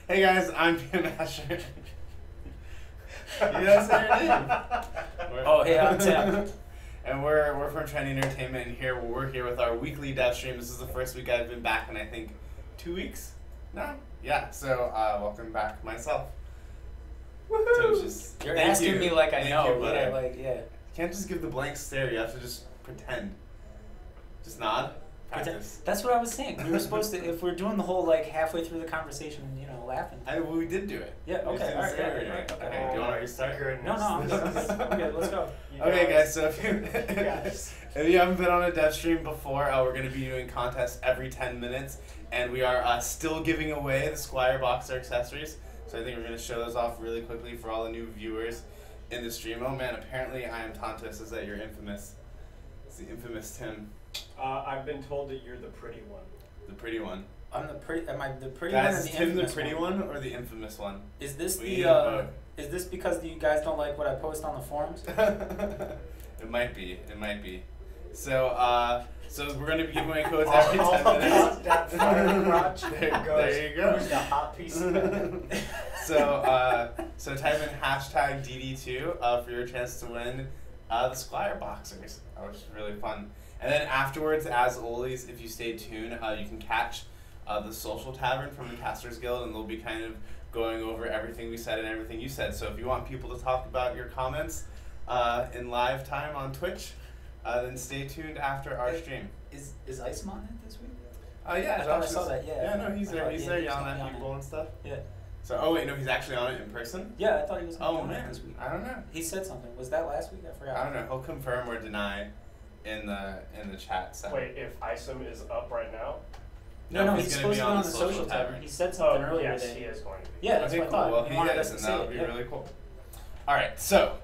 Hey guys, I'm Tim Asher. You guys say your name. Oh, hey, I'm Tim. And we're from Trendy Entertainment, and we're here with our weekly Devstream. This is the first week I've been back in I think 2 weeks. No, yeah. So welcome back myself. Woohoo! You're asking me like I know. Yeah, like yeah. You can't just give the blank stare. You have to just pretend. Just nod. Practice. That's what I was saying. We were supposed to, if we're doing the whole like halfway through the conversation, you know, laughing. Well, we did do it. Yeah. Okay. All right. Okay. Do you want to restart? No, I'm good. Let's go. Okay, guys. So if you haven't been on a Devstream before, we're going to be doing contests every 10 minutes, and we are still giving away the Squire Boxer accessories. So I think we're going to show those off really quickly for all the new viewers in the stream. Oh man, apparently I am Tontus. Is that you're infamous? It's the infamous Tim. I've been told that you're the pretty one. The pretty one. I'm the pretty. Am I the pretty guys, one or the Tim infamous the pretty one or the infamous one? Is this the? Is this because you guys don't like what I post on the forums? It might be. It might be. So so we're gonna be giving away codes every 10 minutes. There you go. Who's the hot piece of it? So type in hashtag DD2 for your chance to win the Squire Boxers, which is really fun. And then afterwards, as always, if you stay tuned, you can catch the Social Tavern from the Casters Guild, and they'll be kind of going over everything we said and everything you said. So if you want people to talk about your comments in live time on Twitch, then stay tuned after our stream. Is Isom on it this week? Yeah, I saw that. Yeah. Yeah, no, he's there. He's there yelling at people and stuff. Yeah. So, oh wait, no, he's actually on it in person? Yeah, I thought he was on it this week. I don't know. He said something. Was that last week? I forgot. I don't know. He'll confirm or deny in the chat section. Wait, if Isom is up right now? No, he's supposed to be on the Social Tavern. He said something earlier. Yes, he is going to be. Yeah, that's what I thought. Well, he is, and that would be really cool. All right, so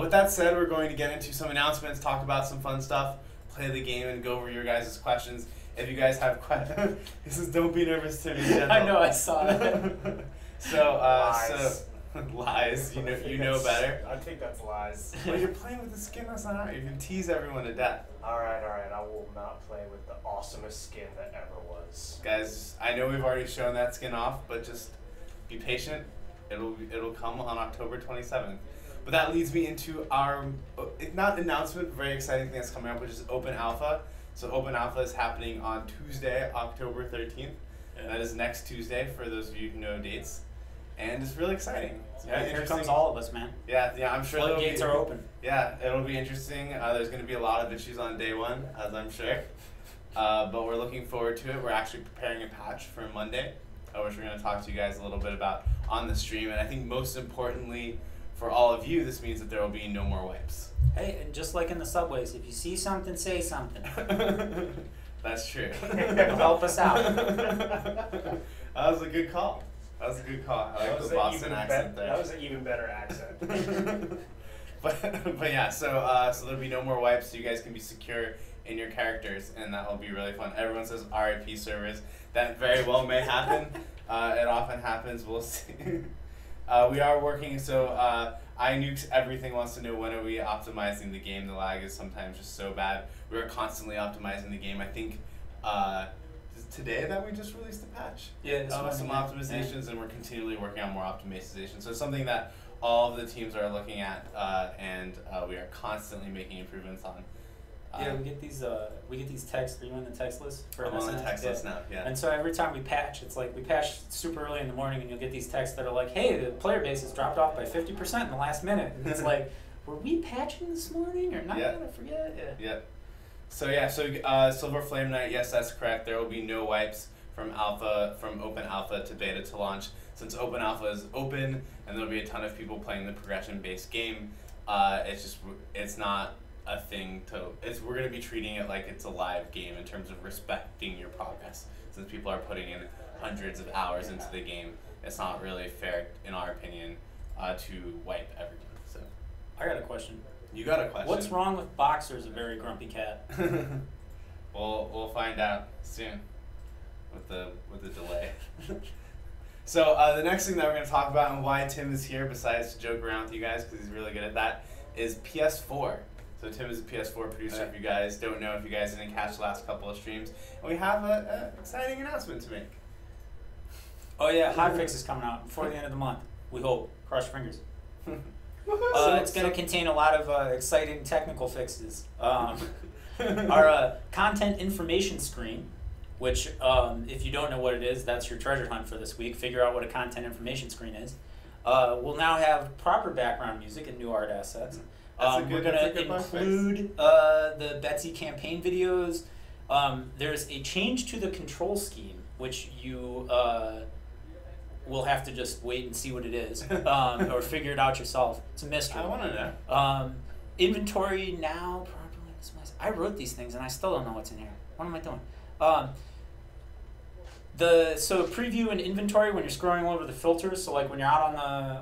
with that said, we're going to get into some announcements, talk about some fun stuff, play the game, and go over your guys' questions. If you guys have questions, this is don't be nervous, Timmy. I know, I saw it. Lies. Lies. You know better. I think that's lies. Well, you're playing with the skin that's not out. You can tease everyone to death. All right. I will not play with the awesomest skin that ever was. Guys, I know we've already shown that skin off, but just be patient. It'll come on October 27th. But that leads me into our, not announcement, but very exciting thing that's coming up, which is Open Alpha. So Open Alpha is happening on Tuesday, October 13th. Yeah. That is next Tuesday for those of you who know dates. And it's really exciting. It's really here comes all of us, man. Yeah, I'm sure the gates are open. Yeah, it'll be interesting. There's going to be a lot of issues on day one, as I'm sure. But we're looking forward to it. We're actually preparing a patch for Monday, which we're going to talk to you guys a little bit about on the stream. And I think most importantly for all of you, this means that there will be no more wipes. Hey, and just like in the subways, if you see something, say something. That's true. It'll help us out. That was a good call. I like the Boston accent there. That was an even better accent. but yeah, so there'll be no more wipes, so you guys can be secure in your characters, and that will be really fun. Everyone says RIP servers. That very well may happen. It often happens. We'll see. We are working, so iNukes Everything wants to know, when are we optimizing the game? The lag is sometimes just so bad. We are constantly optimizing the game. I think today that we just released the patch. Yeah, some optimizations, and we're continually working on more optimizations. So it's something that all of the teams are looking at, and we are constantly making improvements on. Yeah, we get these texts. Are you on the text list? I'm on the text list now, yeah. And so every time we patch, it's like we patch super early in the morning, and you'll get these texts that are like, hey, the player base has dropped off by 50% in the last minute. And it's like, were we patching this morning or not? Yeah. I forget. Yeah. So Silver Flame Knight, yes, that's correct. There will be no wipes from Open Alpha to Beta to launch, since Open Alpha is open, and there'll be a ton of people playing the progression-based game. It's not a thing we're going to be treating it like it's a live game in terms of respecting your progress, since people are putting in hundreds of hours into the game. It's not really fair, in our opinion, to wipe everyone. So I got a question. You got a question? What's wrong with Boxer's a very grumpy cat? We'll find out soon with the delay. So the next thing that we're going to talk about, and why Tim is here, besides to joke around with you guys because he's really good at that, is PS4. So Tim is a PS4 producer, if you guys don't know, if you guys didn't catch the last couple of streams. And we have an exciting announcement to make. Oh yeah, hotfix is coming out before the end of the month. We hope. Cross your fingers. It's going to contain a lot of exciting technical fixes. Our content information screen, which if you don't know what it is, that's your treasure hunt for this week. Figure out what a content information screen is. We'll now have proper background music and new art assets. We're going to include the Betsy campaign videos. There's a change to the control scheme, which you will have to just wait and see what it is, or figure it out yourself. It's a mystery. I want to know. Inventory now properly displays. I wrote these things and I still don't know what's in here. What am I doing? So preview and inventory when you're scrolling over the filters. So like when you're out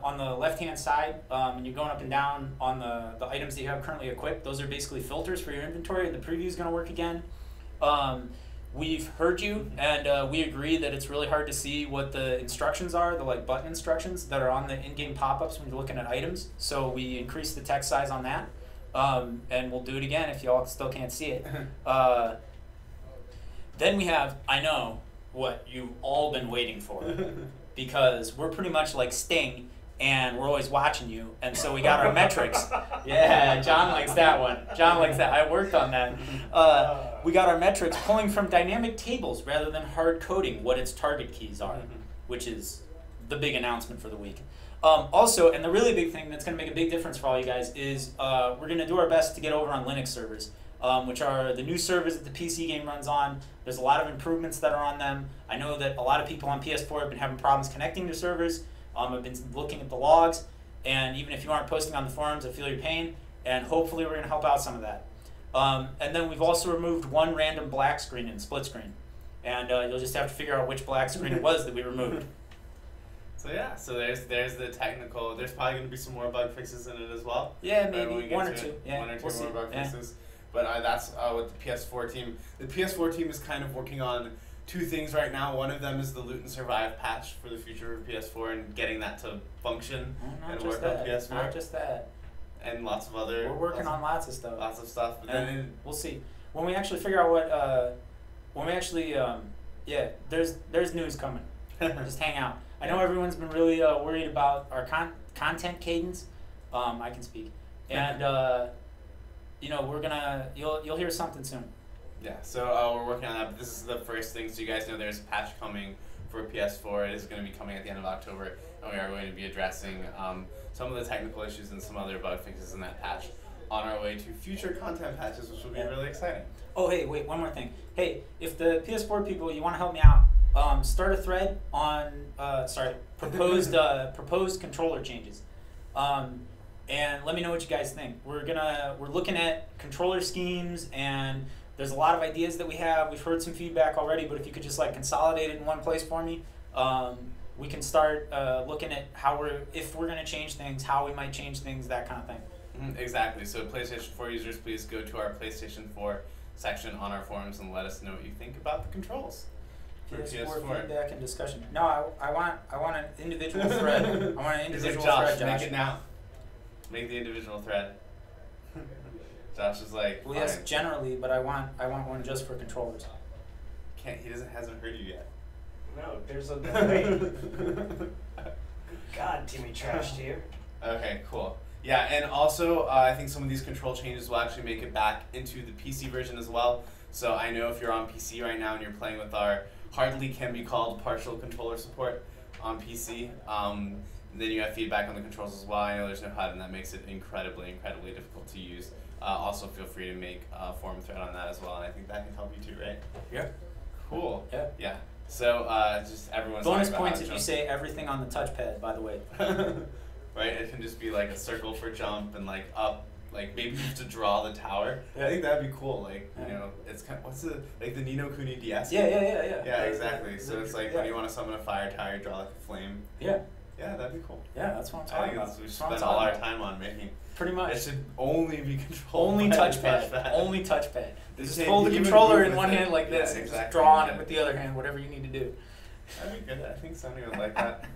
on the left hand side and you're going up and down on the items that you have currently equipped, those are basically filters for your inventory, and the preview is going to work again. We've heard you, and we agree that it's really hard to see what the instructions are, the like button instructions that are on the in-game pop-ups when you're looking at items. So we increased the text size on that, and we'll do it again if y'all still can't see it. Then we have, I know, what you've all been waiting for, because we're pretty much like Sting, and we're always watching you, and so we got our metrics. Yeah, John likes that one. John likes that. I worked on that. We got our metrics pulling from dynamic tables rather than hard coding what its target keys are, which is the big announcement for the week. Also, and the really big thing that's going to make a big difference for all you guys is we're going to do our best to get over on Linux servers, which are the new servers that the PC game runs on. There's a lot of improvements that are on them. I know that a lot of people on PS4 have been having problems connecting to servers. I've been looking at the logs, and even if you aren't posting on the forums, I feel your pain, and hopefully we're going to help out some of that. And then we've also removed one random black screen in split screen, and you'll just have to figure out which black screen it was that we removed. So yeah, so there's the technical. There's probably going to be some more bug fixes in it as well. Yeah, maybe one or two. Yeah, one or two we'll more see. bug fixes. But that's with the PS4 team. The PS4 team is kind of working on two things right now. One of them is the Loot and Survive patch for the future of PS4 and getting that to function and work on PS4. Not just that. And lots of other. We're working on lots of stuff. Lots of stuff. But and then we'll see when we actually figure out what. When we actually, yeah, there's news coming. Just hang out. I know everyone's been really worried about our content cadence. I can speak, and you know you'll hear something soon. Yeah, so we're working on that, but this is the first thing, so you guys know there's a patch coming for PS4. It is going to be coming at the end of October, and we are going to be addressing some of the technical issues and some other bug fixes in that patch on our way to future content patches, which will be really exciting. Oh, hey, wait, one more thing. Hey, if the PS4 people, you want to help me out, start a thread on, proposed controller changes. And let me know what you guys think. We're looking at controller schemes, and there's a lot of ideas that we have. We've heard some feedback already, but if you could just like consolidate it in one place for me, we can start looking at if we're going to change things, how we might change things, that kind of thing. Exactly. So PlayStation 4 users, please go to our PlayStation 4 section on our forums and let us know what you think about the controls for PS4. Feedback and discussion. No, I want an individual thread. I want an individual thread, Josh. Make it now. Make the individual thread. Josh is like, well, yes, generally, but I want one just for controllers. Hasn't heard you yet. No, there's a wait. God, Timmy trashed you. Okay, cool. Yeah, and also I think some of these control changes will actually make it back into the PC version as well. So I know if you're on PC right now and you're playing with our hardly can be called partial controller support on PC, then you have feedback on the controls as well. I know there's no HUD, and that makes it incredibly, incredibly difficult to use. Also, feel free to make a forum thread on that as well, and I think that can help you too, right? Yeah. Cool. Yeah. Yeah. So just everyone's bonus points if you say everything on the touchpad, by the way. Right? It can just be like a circle for jump and like up. Like maybe you have to draw the tower. Yeah. I think that'd be cool. Like you know, it's kind of, what's the like the Ni no Kuni DS? Yeah. Yeah, exactly. So it's like when you want to summon a fire tower, you draw like a flame. Yeah. Yeah, that'd be cool. Yeah, that's what I'm talking about. We spend all our time on making. Pretty much. It should only be controlled. Only touchpad. Only touchpad. Just hold the controller in one hand like this, and just draw on it with the other hand, whatever you need to do. That'd be good. I think somebody would like that.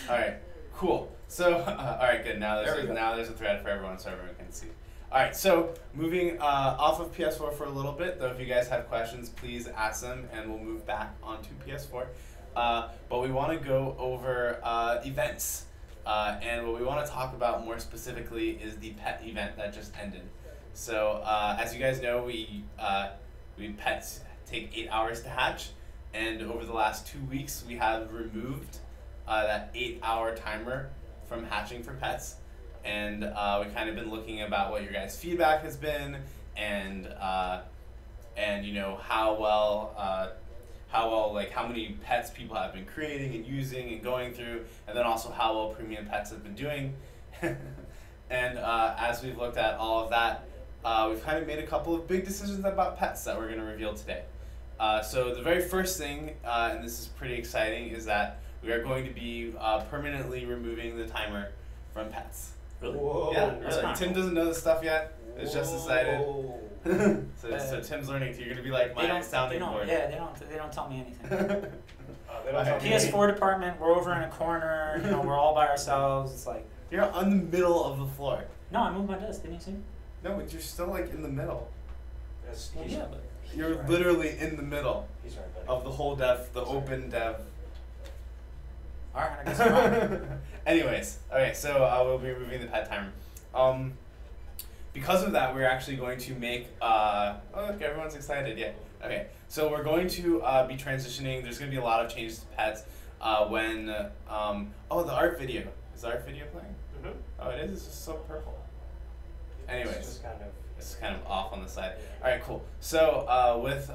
All right, cool. So, all right, good. Now there's a thread for everyone, so everyone can see. All right, so moving off of PS4 for a little bit, though, if you guys have questions, please ask them, and we'll move back onto PS4. but we want to go over events. And what we want to talk about more specifically is the pet event that just ended. So as you guys know, we pets take 8 hours to hatch, and over the last 2 weeks we have removed that 8-hour timer from hatching for pets, and we've kind of been looking about what your guys' feedback has been, and you know how well, like how many pets people have been creating and using and going through, and then also how well premium pets have been doing. And as we've looked at all of that, we've kind of made a couple of big decisions about pets that we're going to reveal today. So the very first thing, and this is pretty exciting, is that we are going to be permanently removing the timer from pets. Really? Whoa. Yeah, That's really. not Tim cool. doesn't know this stuff yet. It's just decided. Whoa. So Tim's learning. So you're gonna be like my sounding board. Yeah, they don't tell me anything. They don't tell me PS4 department, we're over in a corner. You know, we're all by ourselves. It's like, You're on the middle of the floor. no, I moved my desk. Didn't you see me? No, but you're still like in the middle. Yes, Well, he's yeah, right. but You're right. literally in the middle He's right, buddy. of the whole dev, the Sorry. open dev. all right, I guess I'm wrong. Anyways, okay, so we'll be removing the pet timer. Because of that, we're actually going to make. Oh, look, everyone's excited. Yeah. Okay, so we're going to be transitioning. There's going to be a lot of changes to pets when. Oh, the art video. Is the art video playing? Mhm. Oh, it is. It's just so purple. Anyways. It's just kind of. It's kind of off on the side. Yeah. All right, cool. So with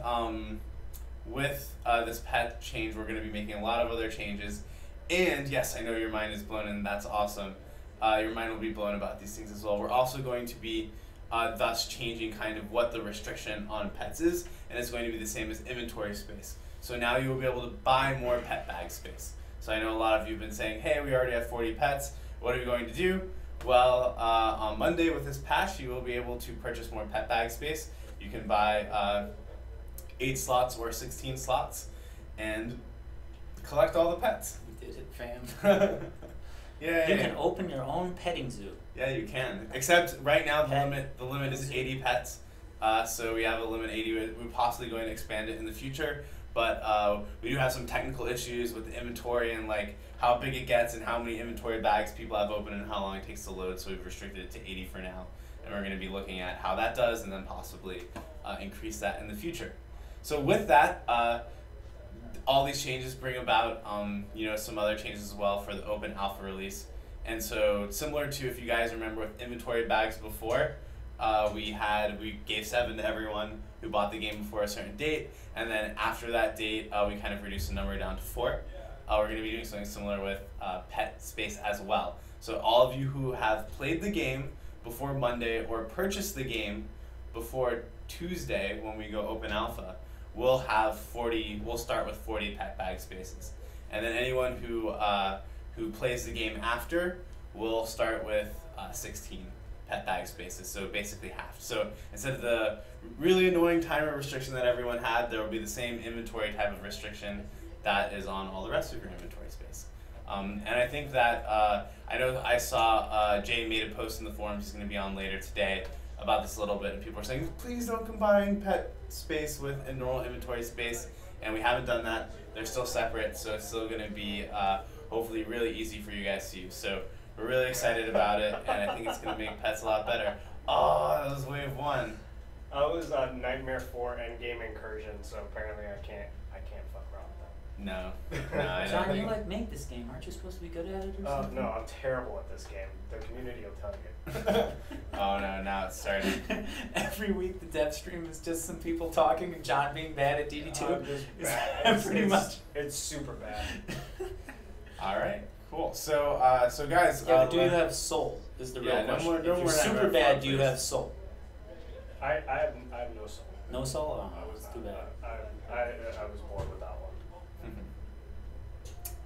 this pet change, we're going to be making a lot of other changes. And yes, I know your mind is blown, and that's awesome. Your mind will be blown about these things as well. We're also going to be thus changing kind of what the restriction on pets is, and it's going to be the same as inventory space. So now you will be able to buy more pet bag space. So I know a lot of you have been saying, hey, we already have 40 pets. What are we going to do? Well, on Monday with this patch, you will be able to purchase more pet bag space. You can buy 8 slots or 16 slots and collect all the pets. We did it, fam. Yeah. You can open your own petting zoo. Yeah, you can. Except right now Pet. the limit is 80 pets. So we have a limit 80. We're possibly going to expand it in the future, but we do have some technical issues with the inventory and like how big it gets and how many inventory bags people have open and how long it takes to load. So we've restricted it to 80 for now, and we're going to be looking at how that does and then possibly increase that in the future. So with that, all these changes bring about you know, some other changes as well for the open alpha release. And so similar to, if you guys remember with inventory bags before, we gave 7 to everyone who bought the game before a certain date, and then after that date we kind of reduced the number down to 4. We're going to be doing something similar with pet space as well. So all of you who have played the game before Monday or purchased the game before Tuesday when we go open alpha, we'll start with 40 pet bag spaces. And then anyone who plays the game after will start with 16 pet bag spaces, so basically half. So instead of the really annoying timer restriction that everyone had, there will be the same inventory type of restriction that is on all the rest of your inventory space. And I think that, I know I saw Jay made a post in the forums, he's going to be on later today, about this a little bit, and people are saying, please don't combine pet space with a normal inventory space, and we haven't done that. They're still separate, so it's still going to be hopefully really easy for you guys to use. So we're really excited about it, and I think it's going to make pets a lot better. Oh, that was wave 1. I was Nightmare 4 Endgame Incursion, so apparently I can't fuck around with that. No, I don't John, you think. like make this game. Aren't you supposed to be good at it or something? No, I'm terrible at this game. The community will tell you. Oh no, now it's starting. Every week the Devstream is just some people talking and John being bad at DD2. I'm just Is bad. that pretty much? It's super bad. All right, cool. So, so guys. Yeah, but do you have soul? Is the real Yeah, no question. more- no if you're more super Nightmare bad, Four, do you please. have soul? I have no soul. No soul? Oh, I was that's too bad. I was bored with that one.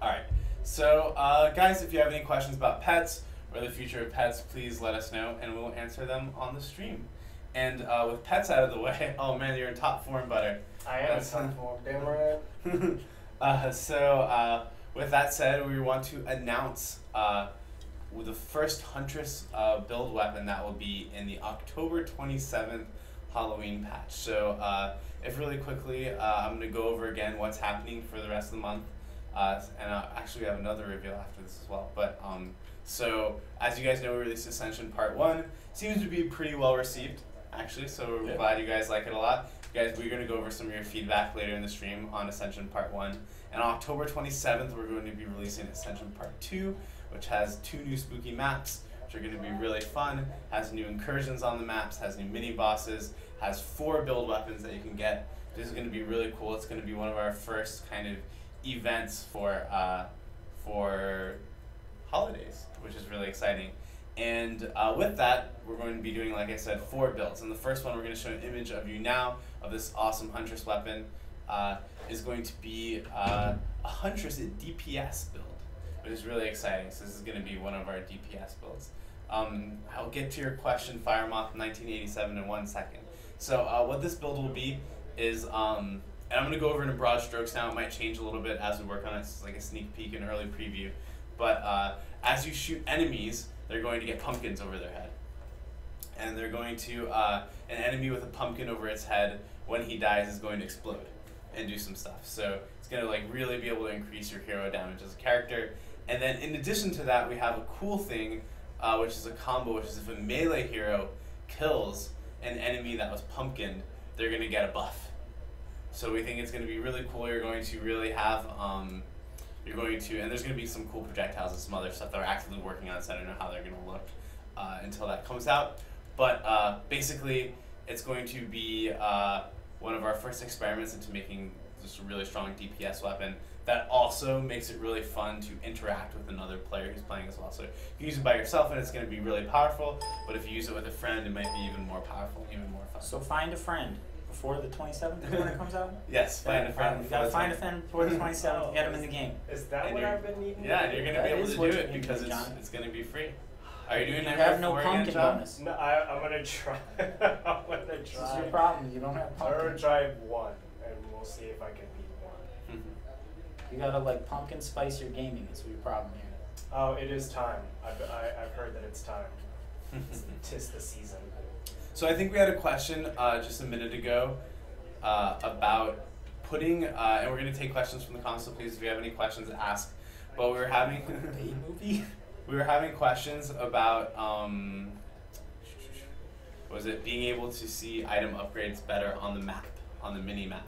All right. So, guys, if you have any questions about pets or the future of pets, please let us know, and we'll answer them on the stream. And with pets out of the way, oh man, you're in top form, Butter. I am That's- some form, damn right. So, with that said, we want to announce the first Huntress build weapon that will be in the October 27th Halloween patch. So, if really quickly, I'm going to go over again what's happening for the rest of the month. Actually we have another reveal after this as well. But so as you guys know, we released Ascension Part 1. Seems to be pretty well received, actually. So we're glad you guys like it a lot. Guys, we're going to go over some of your feedback later in the stream on Ascension Part 1. And on October 27th, we're going to be releasing Ascension Part 2, which has 2 new spooky maps, which are going to be really fun. Has new incursions on the maps, has new mini bosses, has 4 build weapons that you can get. This is going to be really cool. It's going to be one of our first kind of events for holidays, which is really exciting. And with that, we're going to be doing, like I said, 4 builds. And the first one, we're going to show an image of you now of this awesome Huntress weapon. Is going to be a Huntress DPS build, which is really exciting. So this is going to be one of our DPS builds. I'll get to your question, Firemoth 1987, in 1 second. So what this build will be is, and I'm going to go over it in broad strokes now. It might change a little bit as we work on it. It's like a sneak peek and early preview. But as you shoot enemies, they're going to get pumpkins over their head. And they're going to, an enemy with a pumpkin over its head, when he dies, is going to explode and do some stuff. So it's going to like really be able to increase your hero damage as a character. And then in addition to that, we have a cool thing, which is a combo, which is if a melee hero kills an enemy that was pumpkined, they're going to get a buff. So we think it's going to be really cool. You're going to really have, and there's going to be some cool projectiles and some other stuff that we're actively working on, so I don't know how they're going to look until that comes out. But basically, it's going to be one of our first experiments into making this a really strong DPS weapon that also makes it really fun to interact with another player who's playing as well. So you can use it by yourself and it's going to be really powerful, but if you use it with a friend, it might be even more powerful, even more fun. So find a friend before the 27th when it comes out? Yes, find a friend. You gotta find a friend before the 27th, get them in the game. Is that And what you're- I've been needing? Yeah, and you're going to be That able is to what do you're it gonna because do, John. it's going to be free. Are you doing You Nightmare have no 4 again, pumpkin John? bonus. No, I'm gonna try. I'm gonna This is your try. problem, you don't have I'm gonna pumpkin. try 1, and we'll see if I can beat 1. You gotta like pumpkin spice your gaming is your problem here. Oh, it is time. I've heard that it's time. Tis the season. So I think we had a question just a minute ago about putting, and we're going to take questions from the comments, so please, if you have any questions, ask. But we were having movie. we were having questions about was it being able to see item upgrades better on the map, on the mini map.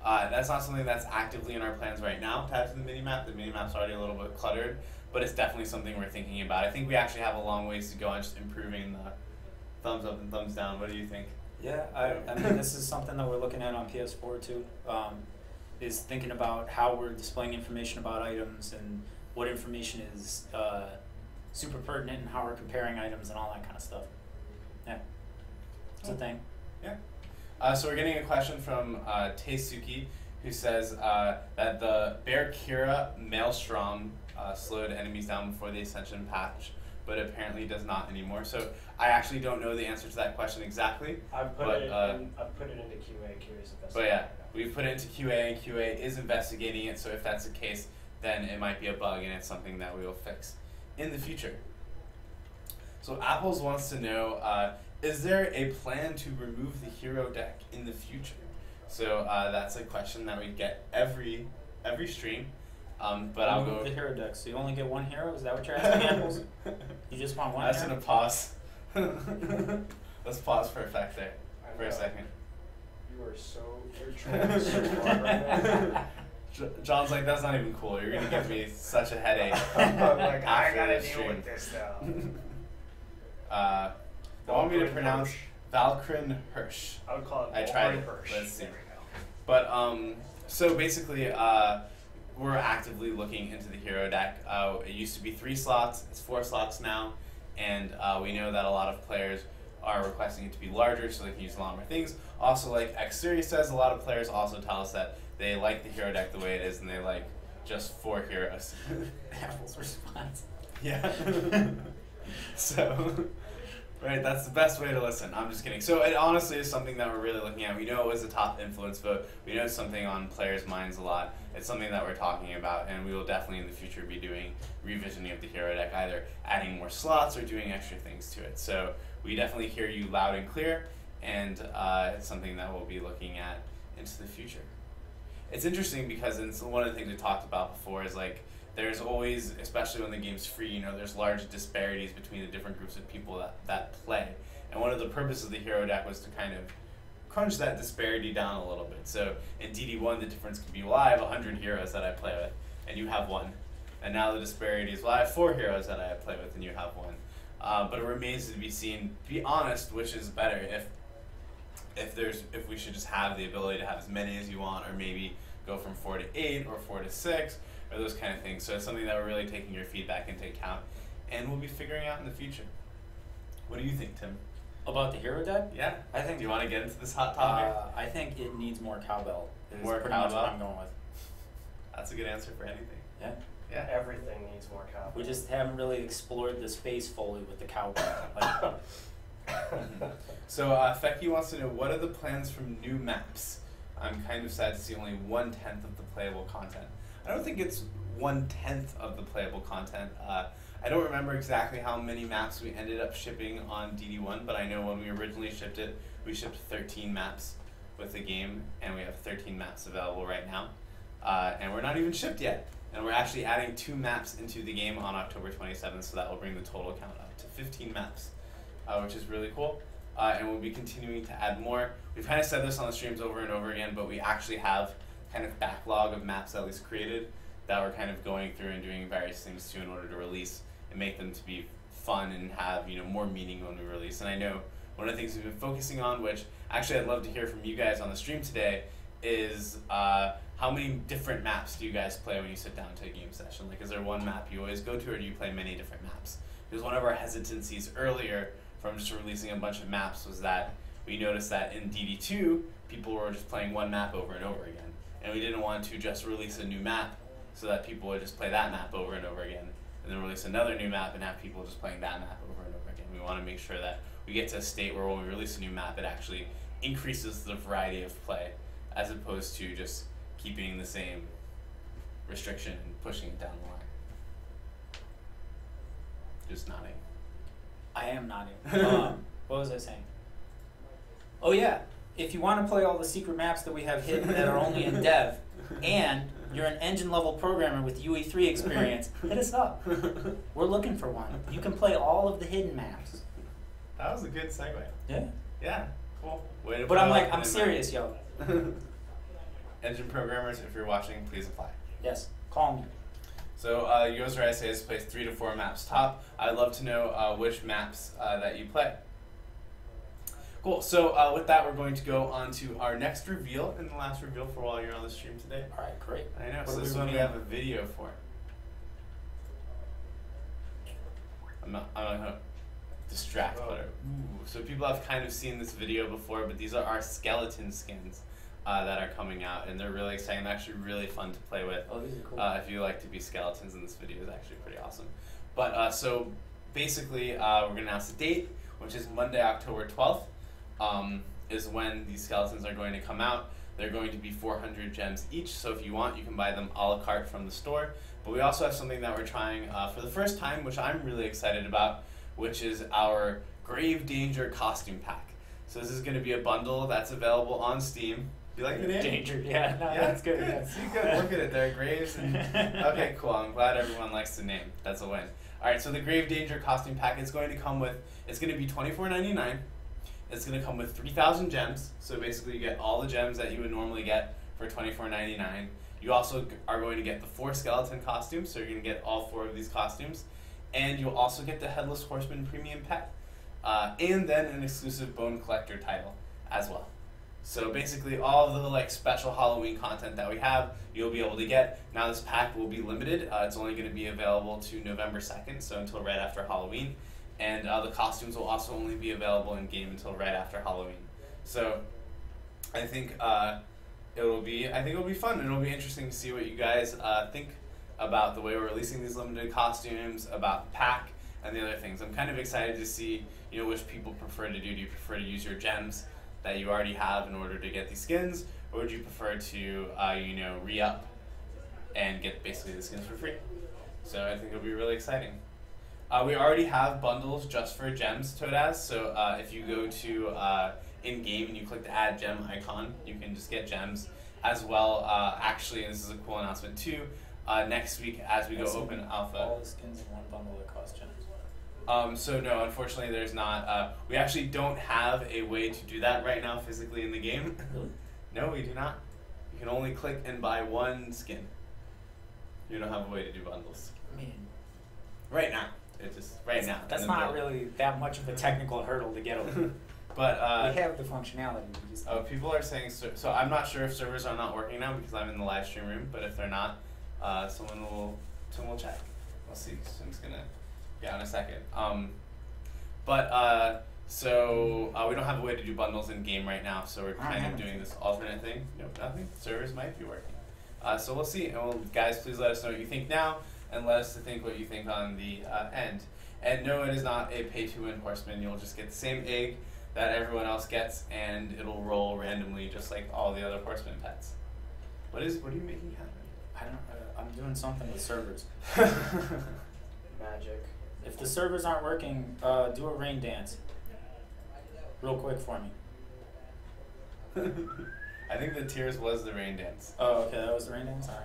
That's not something that's actively in our plans right now to add to the mini map. The mini map's already a little bit cluttered, but it's definitely something we're thinking about. I think we actually have a long ways to go on just improving the thumbs up and thumbs down. What do you think? Yeah, I mean, this is something that we're looking at on PS4 too, is thinking about how we're displaying information about items and what information is super pertinent and how we're comparing items and all that kind of stuff. Yeah, it's a thing. Yeah. So we're getting a question from Teisuki, who says that the Bear Kira Maelstrom slowed enemies down before the Ascension patch, but apparently does not anymore. So I actually don't know the answer to that question exactly. I've put it into QA. QA's investigating. But yeah, we've put it into QA, and QA is investigating it. So if that's the case, then it might be a bug, and it's something that we will fix in the future. So Apples wants to know, is there a plan to remove the hero deck in the future? So that's a question that we get every stream. But I'll go. The hero deck. So you only get one hero? Is that what you're asking, Apples? You just want one That's hero? gonna pause. Let's pause for effect there I for a know. second. You're trying so hard right now. John's like, that's not even cool. You're gonna give me such a headache. I'm like, I after gotta this deal stream. with this They now. want me to Valkyrin pronounce Hirsch. Valkyrin Hirsch. I would call it I tried Valkyrin it. Hirsch. Let's see. There we go. But so basically, we're actively looking into the hero deck. It used to be 3 slots. It's 4 slots now, and we know that a lot of players are requesting it to be larger so they can use a lot more things. Also, like X Series says, a lot of players also tell us that they like the hero deck the way it is, and they like just 4 heroes. Apple's response. Yeah. So, right, that's the best way to listen. I'm just kidding. So it honestly is something that we're really looking at. We know it was a top influence vote. We know it's something on players' minds a lot. It's something that we're talking about, and we will definitely in the future be doing revisioning of the hero deck, either adding more slots or doing extra things to it. So we definitely hear you loud and clear, and it's something that we'll be looking at into the future. it's interesting because it's one of the things we talked about before is like there's always, especially when the game's free, you know, there's large disparities between the different groups of people that play. And one of the purposes of the hero deck was to kind of crunch that disparity down a little bit. So in DD1, the difference could be, well, I have 100 heroes that I play with, and you have one. And now the disparity is, well, I have 4 heroes that I play with, and you have one. But it remains to be seen, to be honest, which is better, if we should just have the ability to have as many as you want, or maybe go from 4 to 8 or 4 to 6, or those kind of things. So it's something that we're really taking your feedback into account, and we'll be figuring out in the future. What do you think, Tim? About the hero deck? Yeah. I think. Do you want to get into this hot topic? I think it needs more cowbell. More pretty cowbell? much what I'm going with. That's a good answer for anything. Yeah. Yeah. Everything needs more cowbell. We just haven't really explored the space fully with the cowbell. So Fecky wants to know, what are the plans from new maps? I'm kind of sad to see only 1/10 of the playable content. I don't think it's 1/10 of the playable content. I don't remember exactly how many maps we ended up shipping on DD1, but I know when we originally shipped it, we shipped 13 maps with the game, and we have 13 maps available right now. And we're not even shipped yet. And we're actually adding 2 maps into the game on October 27th, so that will bring the total count up to 15 maps, which is really cool. And we'll be continuing to add more. We've kind of said this on the streams over and over again, but we actually have kind of backlog of maps at least created that we're kind of going through and doing various things to in order to release and make them to be fun and have, you know, more meaning when we release. And I know one of the things we've been focusing on, which actually I'd love to hear from you guys on the stream today, is how many different maps do you guys play when you sit down to a game session? Like, is there one map you always go to, or do you play many different maps? Because one of our hesitancies earlier from just releasing a bunch of maps was that we noticed that in DD2, people were just playing one map over and over again. And we didn't want to just release a new map so that people would just play that map over and over again, and then release another new map and have people just playing that map over and over again. We want to make sure that we get to a state where when we release a new map, it actually increases the variety of play, as opposed to just keeping the same restriction and pushing it down the line. Just nodding. I am nodding. What was I saying? Oh yeah, if you want to play all the secret maps that we have hidden that are only in dev, and you're an engine level programmer with UE3 experience, hit us up. We're looking for one. You can play all of the hidden maps. That was a good segue. Yeah. Yeah, cool. Way to But put I'm it like, up I'm in serious, yo. Engine programmers, if you're watching, please apply. Yes, call me. So Yoser says plays 3 to 4 maps top. I'd love to know which maps that you play. Cool. So with that, we're going to go on to our next reveal and the last reveal for while you're on the stream today. All right, great. I know. What So are this we one we revealing? have a video for. I'm not gonna distract, but so people have kind of seen this video before, but these are our skeleton skins that are coming out, and they're really exciting. They're actually really fun to play with. Oh, these are cool. If you like to be skeletons, in this video is actually pretty awesome. But so basically, we're gonna announce the date, which is Monday, October 12th. Is when these skeletons are going to come out. They're going to be 400 gems each, so if you want, you can buy them a la carte from the store. But we also have something that we're trying for the first time, which I'm really excited about, which is our Grave Danger costume pack. So this is going to be a bundle that's available on Steam. You like the name? Danger, yeah, no, that's good. Yeah. See, good. Look at it there, Graves. And okay, cool. I'm glad everyone likes the name. That's a win. All right, so the Grave Danger costume pack is going to come with. It's going to be $24.99. It's going to come with 3,000 gems. So basically, you get all the gems that you would normally get for $24.99. You also are going to get the 4 skeleton costumes, so you're going to get all 4 of these costumes, and you'll also get the Headless Horseman premium pet, and then an exclusive Bone Collector title as well. So basically, all of the like special Halloween content that we have, you'll be able to get. Now this pack will be limited. It's only going to be available to November 2nd, so until right after Halloween. And the costumes will also only be available in game until right after Halloween. So I think it'll be fun, and it'll be interesting to see what you guys think about the way we're releasing these limited costumes, about the pack, and the other things. I'm kind of excited to see, you know, which people prefer to do. Do you prefer to use your gems that you already have in order to get these skins, or would you prefer to, you know, re-up and get basically the skins for free? So I think it'll be really exciting. We already have bundles just for gems, Toadaz. So if you go to in-game and you click the add gem icon, you can just get gems as well. Actually, this is a cool announcement too. Next week, as we go open alpha. All the skins in one bundle that cost Gems. So no, unfortunately, there's not. We actually don't have a way to do that right now physically in the game. Really? No, we do not. You can only click and buy one skin. You don't have a way to do bundles. I mean, Right now. It's just right now. that's in the not build. really that much of a technical hurdle to get over. But We have the functionality. We just people are saying so. I'm not sure if servers are not working now because I'm in the live stream room. But if they're not, someone will check. We'll see. Soon's gonna in a second. So we don't have a way to do bundles in game right now. So we're kind of doing this alternate thing. Nope, nothing. Servers might be working. So we'll see. And guys, please let us know what you think now, and let us think what you think on the end. And no, it is not a pay-to-win horseman. You'll just get the same egg that everyone else gets, and it'll roll randomly, just like all the other horseman pets. What are you making happen? I don't. I'm doing something with servers. Magic. If the servers aren't working, do a rain dance. Real quick for me. I think the tears was the rain dance. Oh, okay, that was the rain dance? Alright.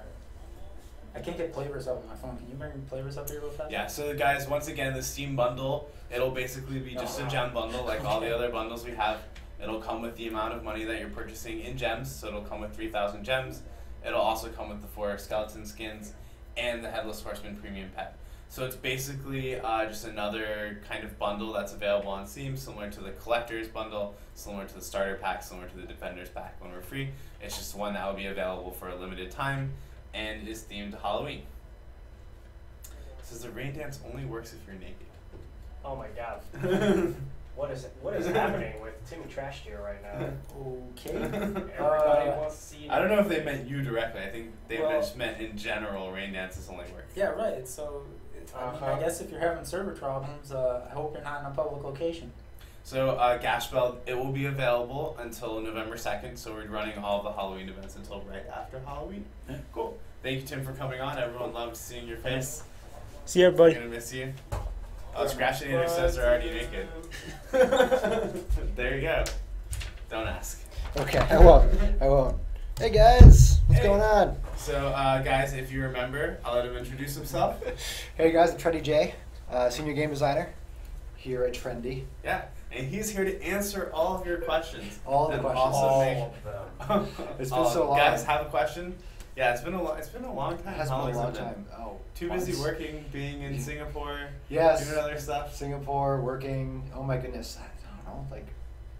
I can't get flavors up on my phone. Can you bring flavors up here real fast? Yeah, so guys, once again, the Steam bundle, it'll basically be just a gem bundle like all the other bundles we have. It'll come with the amount of money that you're purchasing in gems, so it'll come with 3,000 gems. It'll also come with the 4 skeleton skins and the Headless Horseman premium pet. So it's basically just another kind of bundle that's available on Steam, similar to the Collector's Bundle, similar to the Starter Pack, similar to the Defender's Pack when we're free. It's just one that will be available for a limited time and is themed to Halloween. It says the rain dance only works if you're naked. Oh my god. What is happening with Timmy Trash Deer right now? Okay. Everybody wants to see. I don't know if they meant you directly. I think they Well- just meant in general rain dances only work. Yeah, right. So, I guess if you're having server problems, I hope you're not in a public location. So Gashbell, it will be available until November 2nd, so we're running all of the Halloween events until right after Halloween. Yeah. Cool. Thank you, Tim, for coming on. Everyone loved seeing your face. See you, everybody. I'm gonna miss you. Oh, Scratchinator says they're already naked. There you go. Don't ask. Okay, I won't. Hey guys, what's going on? So, guys, if you remember, I'll let him introduce himself. Hey guys, I'm Trendy J, senior game designer here at Trendy. Yeah, and he's here to answer all of your questions. All the And questions. also All make- of them. It's been so long. Guys, have a question? Yeah, it's been a long time. It has How been a long's long it been? time. Oh, Too busy months. working, being in Singapore, Yes. doing other stuff. Singapore, working. Oh my goodness, I don't know, like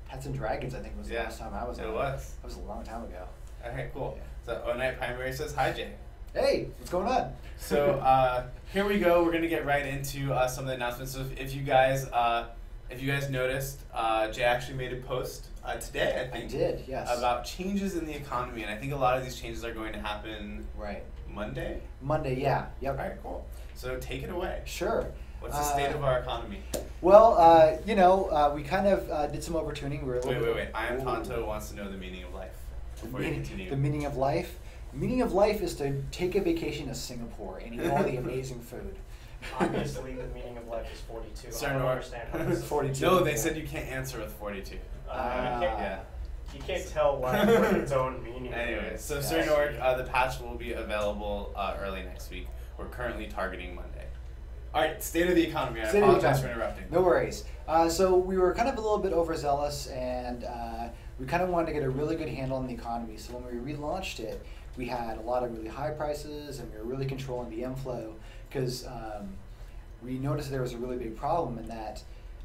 Pets and Dragons. I think was the Yeah, last time I was. it on. was. That was a long time ago. Okay, cool. Yeah. So O Night Primary says hi, Jay. Hey, what's going on? So here we go. We're gonna get right into some of the announcements. So if you guys noticed, Jay actually made a post today, I I think, did. Yes. about changes in the economy, and I think a lot of these changes are going to happen right. Monday. Monday. Yeah. Yep. All right, cool. So take it away. Sure. What's the state of our economy? Well, we kind of did some overtuning. We were a little bit- Wait. I am Ooh. Tonto wants to know the meaning of life. Before you continue. The meaning of life? The meaning of life is to take a vacation to Singapore and eat all the amazing food. Obviously, the meaning of life is 42. Sir I don't Nor- understand how this is 42. No, they said you can't answer with 42. Yeah. You can't tell life with its own meaning. Anyway, so Yeah. Sir Nork, the patch will be available early next week. We're currently targeting Monday. All right, state of the economy. I State of the apologize for economy. interrupting. No worries. So we were kind of a little bit overzealous, and we kind of wanted to get a really good handle on the economy. So when we relaunched it, we had a lot of really high prices, and we were really controlling the inflow because we noticed there was a really big problem in that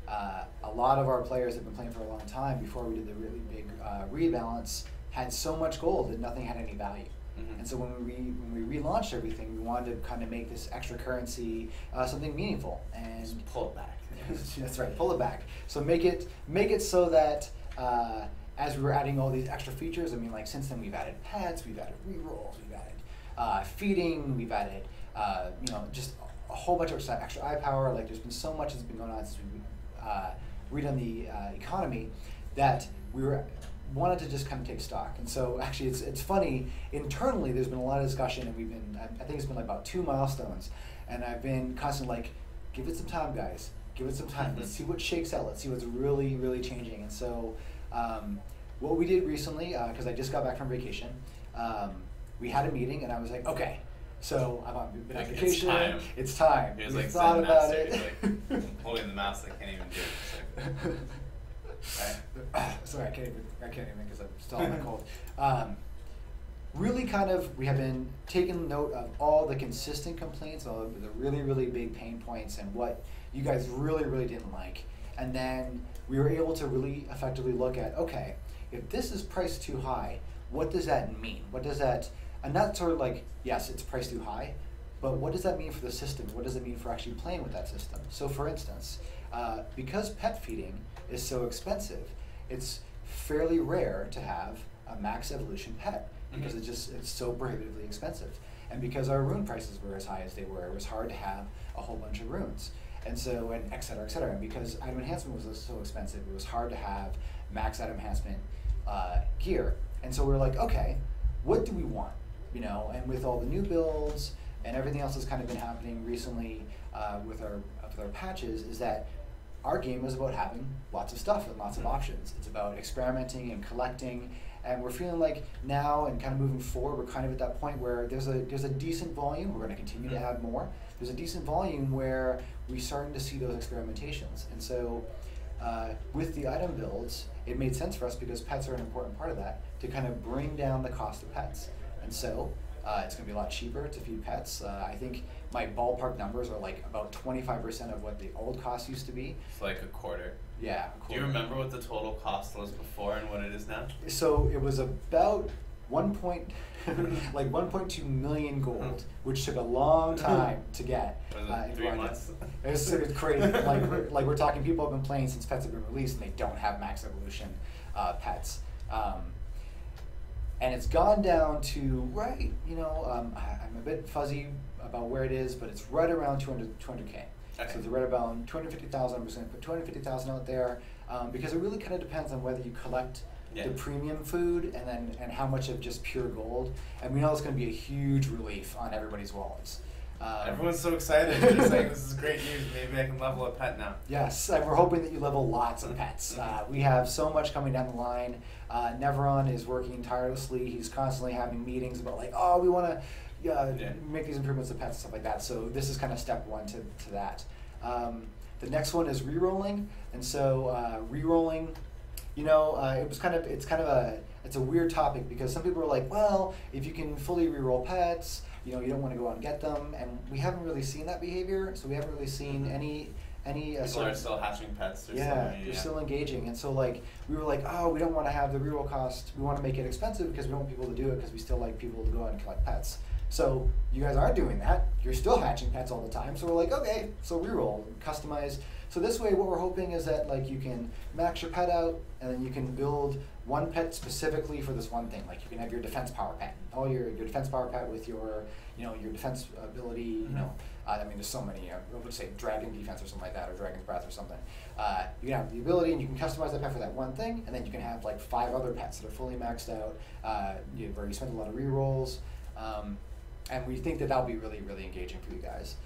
a lot of our players that have been playing for a long time before we did the really big rebalance had so much gold that nothing had any value. Mhm. And so when we relaunched everything, we wanted to kind of make this extra currency something meaningful, and Just pull it back. that's right, pull it back. So make it so that as we were adding all these extra features, I mean, like since then we've added pets, we've added rerolls, we've added feeding, we've added just a whole bunch of extra eye power. Like there's been so much that's been going on since we redone the economy that we wanted to just kind of take stock. And so actually it's funny, internally there's been a lot of discussion, and I think it's been like about 2 milestones, and I've been constantly like, give it some time, guys, give it some time, let's see what shakes out, let's see what's really changing. And so what we did recently, because I just got back from vacation, we had a meeting, and I was like, okay, so I'm on been on Like, it's vacation. time. It's time. He was We like thought Zen about master, it. he's like holding the mouse, I can't even do it. It's like, Sorry, I can't even because I'm still on the cold. Really kind of, we have been taking note of all the consistent complaints, all of the really, really big pain points, and what you guys really, really didn't like. And then we were able to really effectively look at, okay, if this is priced too high, what does that mean? What does that, and not sort of like, yes, it's priced too high, but what does that mean for the system? What does it mean for actually playing with that system? So for instance, because pet feeding is so expensive, it's fairly rare to have a max evolution pet because it's so prohibitively expensive. And because our rune prices were as high as they were, it was hard to have a whole bunch of runes. And so, and et cetera, et cetera. And because item enhancement was so expensive, it was hard to have max item enhancement gear. And so we were like, okay, what do we want? You know, and with all the new builds and everything else that's kind of been happening recently with our patches, is that our game is about having lots of stuff and lots of options. It's about experimenting and collecting, and we're feeling like now and kind of moving forward, we're kind of at that point where there's a decent volume. We're going to continue to add more. There's a decent volume where we're starting to see those experimentations, and so with the item builds, it made sense for us because pets are an important part of that to kind of bring down the cost of pets, and so it's going to be a lot cheaper to feed pets. I think my ballpark numbers are like about 25% of what the old cost used to be. it's like a quarter. Yeah. Do you remember what the total cost was before and what it is now? So it was about 1.2 million gold, which took a long time to get. Was it in 3 Rwanda. months? It was crazy. like we're talking, people have been playing since pets have been released, and they don't have max evolution pets. And it's gone down to I'm a bit fuzzy about where it is, but it's right around 200K. Okay. So it's right about 250,000. I'm just going to put 250,000 out there because it really kind of depends on whether you collect the premium food and how much of just pure gold. And we know it's going to be a huge relief on everybody's wallets. Everyone's so excited. They're saying this is great news. Maybe I can level a pet now. Yes, and we're hoping that you level lots of pets. We have so much coming down the line. Neveron is working tirelessly. He's constantly having meetings about like, oh, we want to make these improvements to pets and stuff like that. So this is kind of step one to that. The next one is re-rolling, and so re-rolling, it's a weird topic because some people are like, well, if you can fully re-roll pets, you don't want to go out and get them, and we haven't really seen that behavior. So we haven't really seen any. People are still hatching pets. They're still engaging, and so like we were like, oh, we don't want to have the reroll cost. We want to make it expensive because we don't want people to do it because we still like people to go out and collect pets. So you guys aren't doing that. You're still hatching pets all the time. So we're like, okay, so reroll, customize. So this way, what we're hoping is that like you can max your pet out, and then you can build one pet specifically for this one thing. Like you can have your defense power pet, all your defense power pet with your your defense ability. There's so many. Let's say dragon defense or something like that, or dragon's breath or something. You can have the ability, and you can customize that pet for that one thing, and then you can have like 5 other pets that are fully maxed out. You've already spent a lot of rerolls, and we think that that'll be really, really engaging for you guys.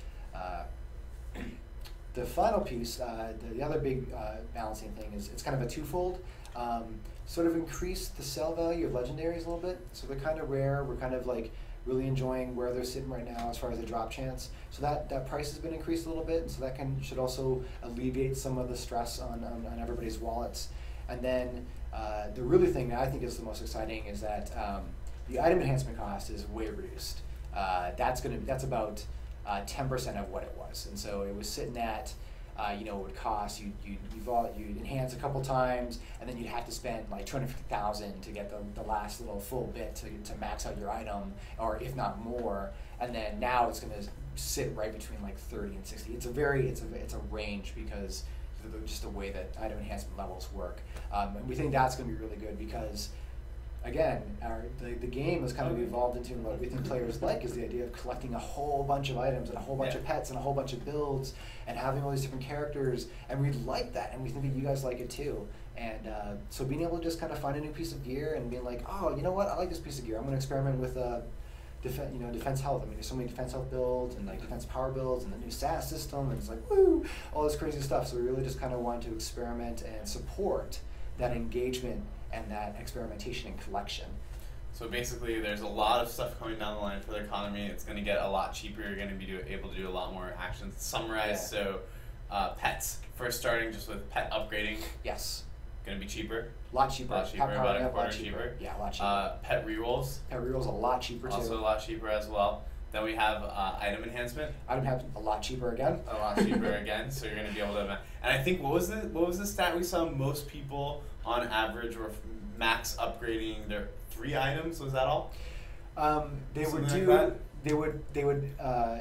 The final piece, the other big balancing thing is it's kind of a twofold. Sort of increase the sell value of legendaries a little bit. So they're kind of rare. We're kind of like really enjoying where they're sitting right now as far as the drop chance. So that price has been increased a little bit, and so that should also alleviate some of the stress on everybody's wallets. And then the really thing that I think is the most exciting is that the item enhancement cost is way reduced. That's about 10% of what it was, and so it was sitting at it would cost you'd enhance a couple times, and then you'd have to spend like 250,000 to get the last little full bit to max out your item, or if not more. And then now it's going to sit right between like 30 and 60. It's a range because just the way that item enhancement levels work, and we think that's going to be really good because. Again, the game has kind of evolved into what we think players like is the idea of collecting a whole bunch of items and a whole bunch of pets and a whole bunch of builds and having all these different characters, and we like that, and we think that you guys like it too. And so being able to just kind of find a new piece of gear and being like, oh, you know what, I like this piece of gear. I'm going to experiment with defense health. There's so many defense health builds and like defense power builds and the new SAS system, and it's like woo, all this crazy stuff. So we really just kind of wanted to experiment and support that engagement and that experimentation and collection. So basically, there's a lot of stuff coming down the line for the economy. It's going to get a lot cheaper. You're going to be able to do a lot more actions. Summarize, so pets. First starting just with pet upgrading. Yes. Going to be cheaper. A lot cheaper. A lot cheaper, about a Up, quarter lot cheaper. Yeah, a lot cheaper. Pet rerolls. Pet rerolls a lot cheaper too. Also a lot cheaper as well. Then we have item enhancement. Item enhancement a lot cheaper again. A lot cheaper again. So you're going to be able to. And I think what was the stat we saw? Most people on average were max upgrading their 3 items. Was that all? They Something would do. like that? They would.